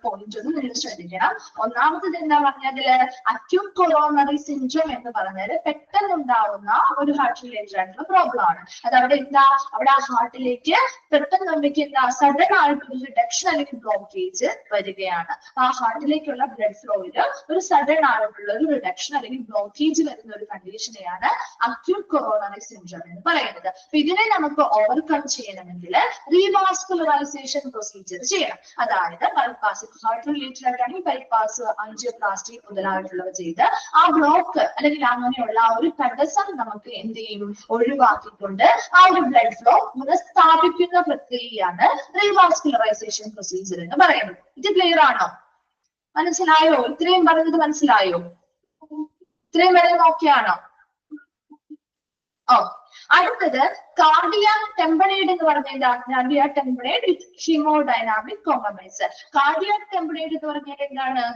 Speaker 1: പോയിന്റ് ഒന്ന് നിങ്ങൾ ശ്രദ്ധിക്കണം. ഒന്നാമത്തത് എന്താ പറഞ്ഞതില് അക്യൂട്ട് കൊറോണറി സിൻഡ്രോം എന്ന് പറഞ്ഞാൽ പെട്ടെന്നുണ്ടാവുന്ന ഒരു ഹാർട്ട് റിലേറ്റഡ് ആയിട്ടുള്ള പ്രോബ്ലം ആണ്. അത് അവിടെ എന്താ? അവിടെ ആ ഹാർട്ടിലേക്ക് പെട്ടെന്ന് നമുക്ക് എന്താ സഡൻ ആയിട്ടൊരു റിഡക്ഷൻ അല്ലെങ്കിൽ ബ്ലോക്കേജ് വരികയാണ്. ആ ഹാർട്ടിലേക്കുള്ള ബ്ലഡ് ഫ്ലോയില് ഒരു സഡൻ ആയിട്ടുള്ള ഒരു റിഡക്ഷൻ അല്ലെങ്കിൽ ബ്ലോക്കേജ് വരുന്ന ഒരു കണ്ടീഷനെയാണ് അക്യൂട്ട് കൊറോണറി സിൻഡ്രോം എന്ന് പറയുന്നത്. അപ്പൊ ഇതിനെ നമുക്ക് ഓവർകം ചെയ്യണമെങ്കിൽ റീവാസ്കുലറൈസേഷൻ പ്രൊസീജിയർ ചെയ്യണം. അതായത് ബൈപ്പാസ്, ഹാർട്ട് റിലേറ്റഡ് ആയിട്ടാണെങ്കിൽ ബൈപ്പാസ്, ആൻജിയോപ്ലാസ്റ്റി മുതലായിട്ടുള്ളവ ചെയ്ത് ആ ബ്ലോക്ക് അല്ലെങ്കിൽ അങ്ങനെയുള്ള ആ ഒരു തടസ്സം നമുക്ക് എന്ത് ചെയ്യും? ഒഴിവാക്കിക്കൊണ്ട് ആ ഒരു ബ്ലഡ് ഫ്ലോ പുനഃസ്ഥാപിക്കുന്ന പ്രക്രിയയാണ് റീവാസ്കുലറൈസേഷൻ പ്രൊസീജിയർ എന്ന് പറയുന്നത്. ഇത് ക്ലിയർ ആണോ? മനസ്സിലായോ? ഇത്രയും പറഞ്ഞത് മനസ്സിലായോ? ഇത്രയും വരെ നോക്കിയാണോ? ഓ, അടുത്തത് കാർഡിയാക് ടെമ്പറേറ്റ് എന്ന് പറഞ്ഞാൽ കാർഡിയാക് ടെമ്പറേറ്റ് വിത്ത് ഹീമോഡൈനാമിക് കോംപ്രമൈസ്. കാർഡിയാക് ടെമ്പറേറ്റ് എന്ന് പറഞ്ഞാൽ എന്താണ്?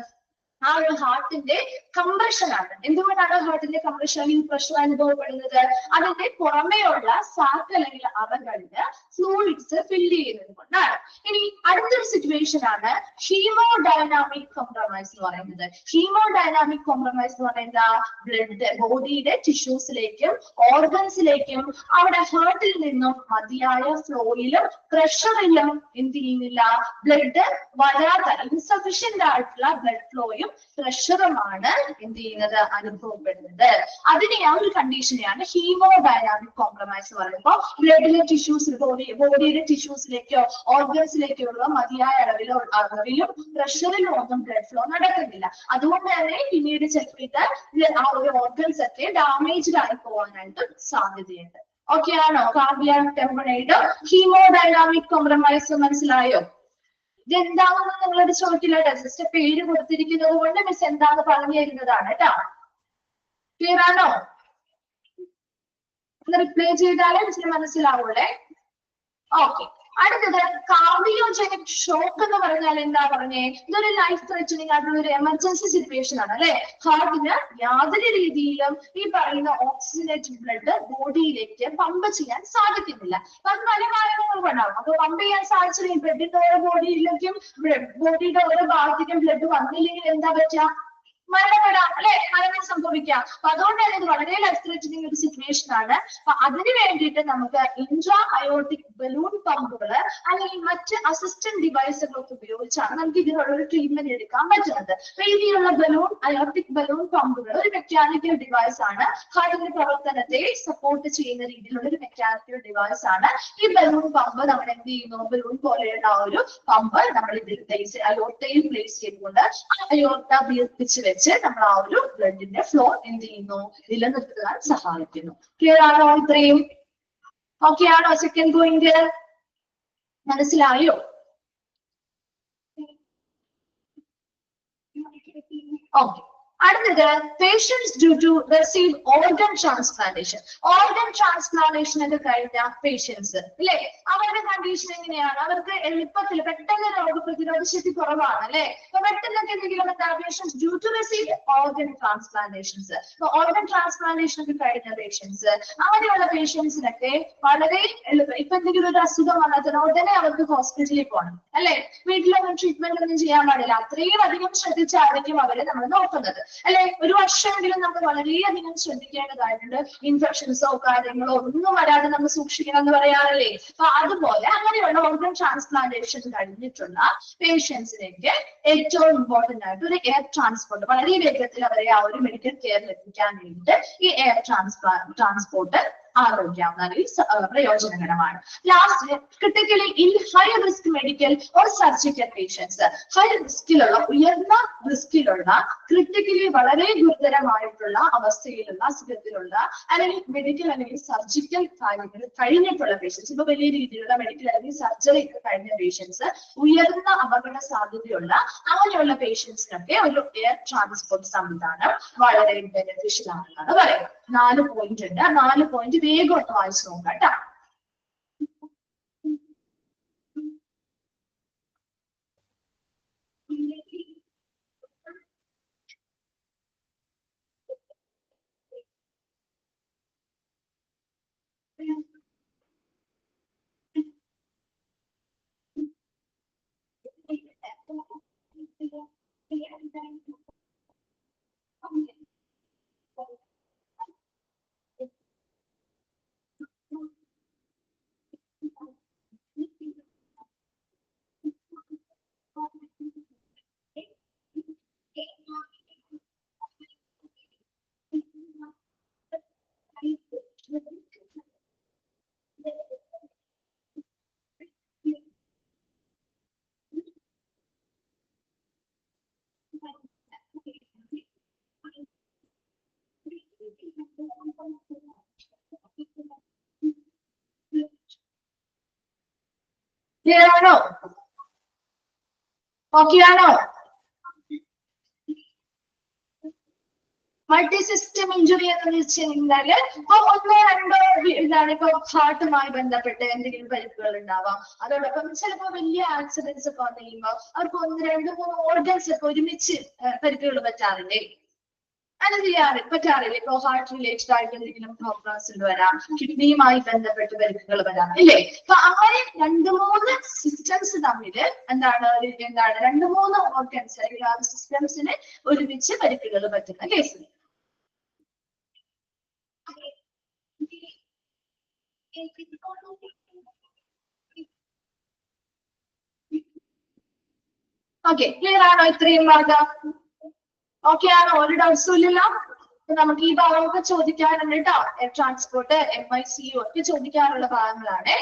Speaker 1: ആ ഒരു ഹാർട്ടിന്റെ കംപ്രഷൻ ആണ്. എന്തുകൊണ്ടാണ് ഹാർട്ടിന്റെ കംപ്രഷൻ അല്ലെങ്കിൽ പ്രഷർ അനുഭവപ്പെടുന്നത്? അതിന്റെ പുറമേയുള്ള സാക്ക് അല്ലെങ്കിൽ അറകളില് ഫ്ലൂയിഡ്സ് ഫില്ല് ചെയ്യുന്നത് കൊണ്ടാണ്. ഇനി അടുത്തൊരു സിറ്റുവേഷൻ ആണ് ഹീമോഡൈനാമിക് കോംപ്രമൈസ് എന്ന് പറയുന്നത്. ഹീമോഡൈനാമിക് കോംപ്രമൈസ് എന്ന് പറയുന്നത് ബ്ലഡ് ബോഡിയുടെ ടിഷ്യൂസിലേക്കും ഓർഗൻസിലേക്കും അവിടെ ഹാർട്ടിൽ നിന്നും മതിയായ ഫ്ലോയിലും പ്രഷറിലും എന്ത് ചെയ്യുന്നില്ല, ബ്ലഡ് വരാത്ത ഇൻസഫിഷ്യന്റ് ആയിട്ടുള്ള ബ്ലഡ് ഫ്ലോയും പ്രഷറുമാണ് എന്ത് ചെയ്യുന്നത് അനുഭവപ്പെടുന്നത്. അതിനെ ആ ഒരു കണ്ടീഷനെയാണ് ഹീമോഡൈനാമിക് കോംപ്രമൈസ് എന്ന് പറയുമ്പോൾ ബ്ലഡിലെ ടിഷ്യൂസ് ബോഡിയുടെ ടിഷ്യൂസിലേക്കോ ഓർഗൻസിലേക്കോ ഉള്ള മതിയായ അളവിലും പ്രഷറിലും ഒന്നും ബ്ലഡ് ഫ്ലോ നടക്കുന്നില്ല. അതുകൊണ്ട് തന്നെ പിന്നീട് ചിലപ്പോൾ ആ ഒരു ഓർഗൻസ് ഒക്കെ ഡാമേജ്ഡ് ആയി പോകാനായിട്ട് സാധ്യതയുണ്ട്. ഓക്കെ ആണോ? കാർഡിയാക് ടെമ്പണേറ്റ് ഹീമോഡൈനാമിക് കോംപ്രമൈസ് മനസ്സിലായോ? ഇതെന്താണെന്ന് നിങ്ങളോട് ചോദിക്കില്ല കേട്ടോ. ജസ്റ്റ് പേര് കൊടുത്തിരിക്കുന്നത് കൊണ്ട് മിസ് എന്താന്ന് പറഞ്ഞു തരുന്നതാണ് കേട്ടോ. ക്ലിയർ ആണോ? ഒന്ന് റിപ്ലൈ ചെയ്താലേ മിസ്സിന് മനസ്സിലാവൂടെ. ഓക്കെ. അടുത്തത് കാർഡിയോജനിക് ഷോക്ക് എന്ന് പറഞ്ഞാൽ എന്താ പറഞ്ഞേ? ഇതൊരു ലൈഫ് ത്രെറ്റനിങ് ആയിട്ടുള്ള ഒരു എമർജൻസി സിറ്റുവേഷൻ ആണ് അല്ലെ. ഹാർട്ടിന് യാതൊരു രീതിയിലും ഈ പറയുന്ന ഓക്സിജനേറ്റഡ് ബ്ലഡ് ബോഡിയിലേക്ക് പമ്പ് ചെയ്യാൻ സാധിക്കുന്നില്ല. അത് പല കാരണങ്ങൾ കൊണ്ടാവും. അപ്പൊ പമ്പ് ചെയ്യാൻ സാധിച്ചില്ലെങ്കിൽ ബ്ലഡിന്റെ ഓരോ ബോഡിയിലേക്കും ബോഡിയുടെ ഓരോ ഭാഗത്തേക്കും ബ്ലഡ് വന്നില്ലെങ്കിൽ എന്താ പറ്റുക? മരണപ്പെടാം അല്ലെ, മരണം സംഭവിക്കാം. അപ്പൊ അതുകൊണ്ട് തന്നെ ഇത് വളരെ ലൈഫ് ത്രെറ്റനിങ് ഒരു സിറ്റുവേഷൻ ആണ്. അപ്പൊ അതിന് വേണ്ടിയിട്ട് നമുക്ക് ഇൻട്രാ അയോട്ടിക് ബലൂൺ പമ്പുകൾ അല്ലെങ്കിൽ മറ്റ് അസിസ്റ്റന്റ് ഡിവൈസുകളൊക്കെ ഉപയോഗിച്ചാണ് നമുക്ക് ഇതിനുള്ള ഒരു ട്രീറ്റ്മെന്റ് എടുക്കാൻ പറ്റുന്നത്. അപ്പൊ ഇതിലുള്ള ബലൂൺ അയോട്ടിക് ബലൂൺ പമ്പുകൾ ഒരു മെക്കാനിക്കൽ ഡിവൈസ് ആണ്. ഹാർട്ടിന്റെ പ്രവർത്തനത്തെ സപ്പോർട്ട് ചെയ്യുന്ന രീതിയിലുള്ള ഒരു മെക്കാനിക്കൽ ഡിവൈസ് ആണ്. ഈ ബലൂൺ പമ്പ് നമ്മൾ എന്ത് ചെയ്യുന്നു? ബലൂൺ പോലെയുള്ള ആ ഒരു പമ്പ് നമ്മൾ ഇതിൽ അയോർട്ടയിൽ പ്ലേസ് ചെയ്തുകൊണ്ട് അയോർട്ട വീർപ്പിച്ച് വെച്ച് നമ്മൾ ആ ഒരു ബ്ലഡിന്റെ ഫ്ലോ എന്ത് ചെയ്യുന്നു? നിലനിർത്താൻ സഹായിക്കുന്നു. ക്ലിയർ ആണോ ഇത്രയും? ഓക്കെ ആണോ? സെക്കൻഡ് പോയിന്റ് മനസ്സിലായോ? ഓക്കെ. അടുത്തത് patients due to receive organ transplantation. Organ transplantation ഒക്കെ കഴിഞ്ഞ പേഷ്യൻസ് അല്ലെ, അവരുടെ കണ്ടീഷൻ എങ്ങനെയാണ്? അവർക്ക് എളുപ്പത്തിൽ പെട്ടെന്ന് രോഗപ്രതിരോധ ശക്തി കുറവാണ് അല്ലെ. അപ്പൊ പെട്ടെന്നൊക്കെ എന്തെങ്കിലും patients due to receive organ transplantations. Organ transplantation ഒക്കെ കഴിഞ്ഞ പേഷ്യൻസ്, അങ്ങനെയുള്ള പേഷ്യൻസിനൊക്കെ വളരെ എളുപ്പം ഇപ്പൊ എന്തെങ്കിലും ഒരു അസുഖം വന്നാൽ ഉടനെ അവർക്ക് ഹോസ്പിറ്റലിൽ പോകണം അല്ലെ. വീട്ടിലൊന്നും ട്രീറ്റ്മെന്റ് ഒന്നും ചെയ്യാൻ പാടില്ല. അത്രയും അധികം ശ്രദ്ധിച്ചായിരിക്കും അവരെ നമ്മൾ നോക്കുന്നത് അല്ലെ. ഒരു വർഷമെങ്കിലും നമ്മൾ വളരെയധികം ശ്രദ്ധിക്കേണ്ടതായിട്ടുണ്ട്. ഇൻഫെക്ഷൻസോ കാര്യങ്ങളോ ഒന്നും വരാതെ നമ്മൾ സൂക്ഷിക്കണം എന്ന് പറയാറില്ലേ. അപ്പൊ അതുപോലെ അങ്ങനെയുള്ള ഓർഗൻ ട്രാൻസ്പ്ലാന്റേഷൻ കഴിഞ്ഞിട്ടുള്ള പേഷ്യൻസിലേക്ക് ഏറ്റവും ഇമ്പോർട്ടന്റ് ആയിട്ട് ഒരു എയർ ട്രാൻസ്പോർട്ട്, വളരെ വേഗത്തിൽ അവരെ ആ ഒരു മെഡിക്കൽ കെയറിൽ എത്തിക്കാൻ വേണ്ടിയിട്ട് ഈ എയർ ട്രാൻസ്പോർട്ട് ആരോഗ്യമാണ്, പ്രയോജനകരമാണ്. Last, critically in high risk medical or surgical patients. High റിസ്കിലുള്ള, ഉയർന്ന റിസ്കിലുള്ള, ക്രിട്ടിക്കലി വളരെ ഗുരുതരമായിട്ടുള്ള അവസ്ഥയിലുള്ള, അസുഖത്തിലുള്ള അല്ലെങ്കിൽ മെഡിക്കൽ അല്ലെങ്കിൽ സർജിക്കൽ കാര്യങ്ങൾ കഴിഞ്ഞിട്ടുള്ള പേഷ്യൻസ്, ഇപ്പൊ വലിയ രീതിയിലുള്ള മെഡിക്കൽ അല്ലെങ്കിൽ സർജറി ഒക്കെ കഴിഞ്ഞ പേഷ്യൻസ്, ഉയർന്ന അപകട സാധ്യതയുള്ള അങ്ങനെയുള്ള പേഷ്യൻസിനൊക്കെ ഒരു എയർ ട്രാൻസ്പോർട്ട് സംവിധാനം വളരെ ബെനിഫിഷ്യൽ ആണെന്നാണ് പറയുന്നത്. 4 പോയിന്റ് ഉണ്ട്. 4 പോയിന്റ് വേഗം ഒന്ന് വായിച്ചു നോക്കാം കേട്ടോ. ക്ലിയർ ആണോ? ഓക്കെ ആണോ? മൾട്ടി സിസ്റ്റം ഇഞ്ചുറി എന്ന് വെച്ച് കഴിഞ്ഞാല് ഇപ്പൊ 1, 2 ഇതാണ് ഇപ്പൊ ഹാർട്ടുമായി ബന്ധപ്പെട്ട് എന്തെങ്കിലും പരിക്കുകൾ ഉണ്ടാവാം. അതോടൊപ്പം ചിലപ്പോൾ വലിയ ആക്സിഡൻസ് ഒക്കെ വന്നു കഴിയുമ്പോൾ അവർക്ക് 1, 2, 3 ഓർഗൻസ് ഒക്കെ ഒരുമിച്ച് പരിക്കുകൾ പറ്റാറില്ലേ? അങ്ങനെ പറ്റാറില്ലേ? ഇപ്പൊ ഹാർട്ട് റിലേറ്റഡ് ആയിട്ട് എന്തെങ്കിലും പ്രോബ്ലംസ് വരാം, കിഡ്നിയുമായി ബന്ധപ്പെട്ട് പരിക്കുകൾ വരാം ഇല്ലേ? അപ്പൊ അങ്ങനെ 2-3 സിസ്റ്റംസ് തമ്മിൽ എന്താണ് 2-3 ഓർഗൻസ് അല്ലെങ്കിൽ ആ സിസ്റ്റംസിന് ഒരുമിച്ച് പരിക്കുകൾ പറ്റുന്ന കേസ്. ഓക്കെ, ക്ലിയർ ആണോ ഇത്രയും ഭാഗം? ഓക്കെ ആണോ? ഒരു ഡൗട്ട്സും ഇല്ലല്ലോ. നമുക്ക് ഈ ഭാഗമൊക്കെ ചോദിക്കാറുണ്ട് കേട്ടോ. എയർ ട്രാൻസ്പോർട്ട്, MICU ഒക്കെ ചോദിക്കാറുള്ള ഭാഗങ്ങളാണ്.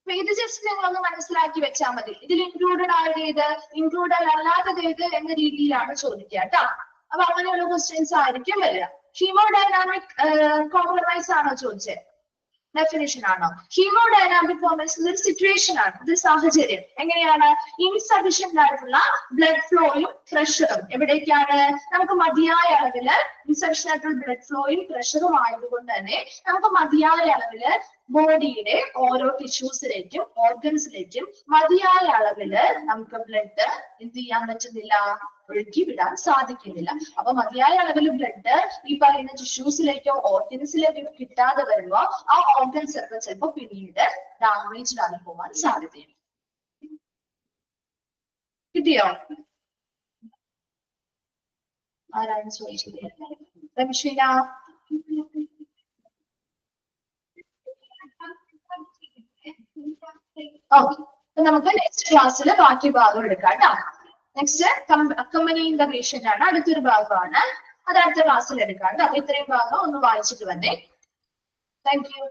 Speaker 1: അപ്പൊ ഇത് ജസ്റ്റ് നിങ്ങളൊന്ന് മനസ്സിലാക്കി വെച്ചാൽ മതി. ഇതിൽ ഇൻക്ലൂഡഡ് ആയത് ഏത്, ഇൻക്ലൂഡഡ് അല്ലാത്തത് ഏത് എന്ന രീതിയിലാണ് ചോദിക്കുക കേട്ടോ. അപ്പൊ അങ്ങനെയുള്ള ക്വസ്റ്റ്യൻസ് ആയിരിക്കും വരിക. ഹീമോഡൈനാമിക് കോംപ്രമൈസ് ആണോ ചോദിച്ചത്? ഡെഫിനിഷൻ ആണോ? ഹീമോഡൈനാമിക് കോംപ്രമൈസ് ഒരു സിറ്റുവേഷൻ ആണ്, ഇത് സാഹചര്യം. എങ്ങനെയാണ്? ഇൻസഫിഷ്യന്റ് ആയിട്ടുള്ള ബ്ലഡ് ഫ്ലോയും പ്രഷറും എവിടേക്കാണ്? നമുക്ക് മതിയായ അളവില് ഇൻസഫിഷ്യന്റ് ആയിട്ടുള്ള ബ്ലഡ് ഫ്ലോയും പ്രഷറും ആയതുകൊണ്ട് തന്നെ നമുക്ക് മതിയായ അളവില് ബോഡിയുടെ ഓരോ ടിഷ്യൂസിലേക്കും ഓർഗൻസിലേക്കും മതിയായ അളവില് നമുക്ക് ബ്ലഡ് എന്ത് ചെയ്യാൻ പറ്റുന്നില്ല, ഒഴുക്കി വിടാൻ സാധിക്കുന്നില്ല. അപ്പൊ മതിയായ അളവിൽ ബ്ലഡ് ഈ പറയുന്ന ടിഷ്യൂസിലേക്കോ ഓർഗൻസിലേക്കോ കിട്ടാതെ വരുമ്പോ ആ ഓർഗൻസ് ഒക്കെ ചിലപ്പോ പിന്നീട് ഡാമേജ്ഡ് ആയി പോകാൻ സാധ്യതയുണ്ട്. കിട്ടിയോ? ആരാണ് ചോദിച്ചത്? രമീഷീന. ഓക്കെ, നമുക്ക് നെക്സ്റ്റ് ക്ലാസ്സിൽ ബാക്കി ഭാഗം എടുക്കാം കേട്ടോ. നെക്സ്റ്റ് അക്കമ്പനിയിങ് ദ പേഷ്യന്റ് ആണ്, അടുത്തൊരു ഭാഗമാണ്. അത് അടുത്ത ക്ലാസ്സിൽ എടുക്കാം കേട്ടോ. അപ്പൊ ഇത്രയും ഭാഗം ഒന്ന് വായിച്ചിട്ട് വന്നേ. Thank you.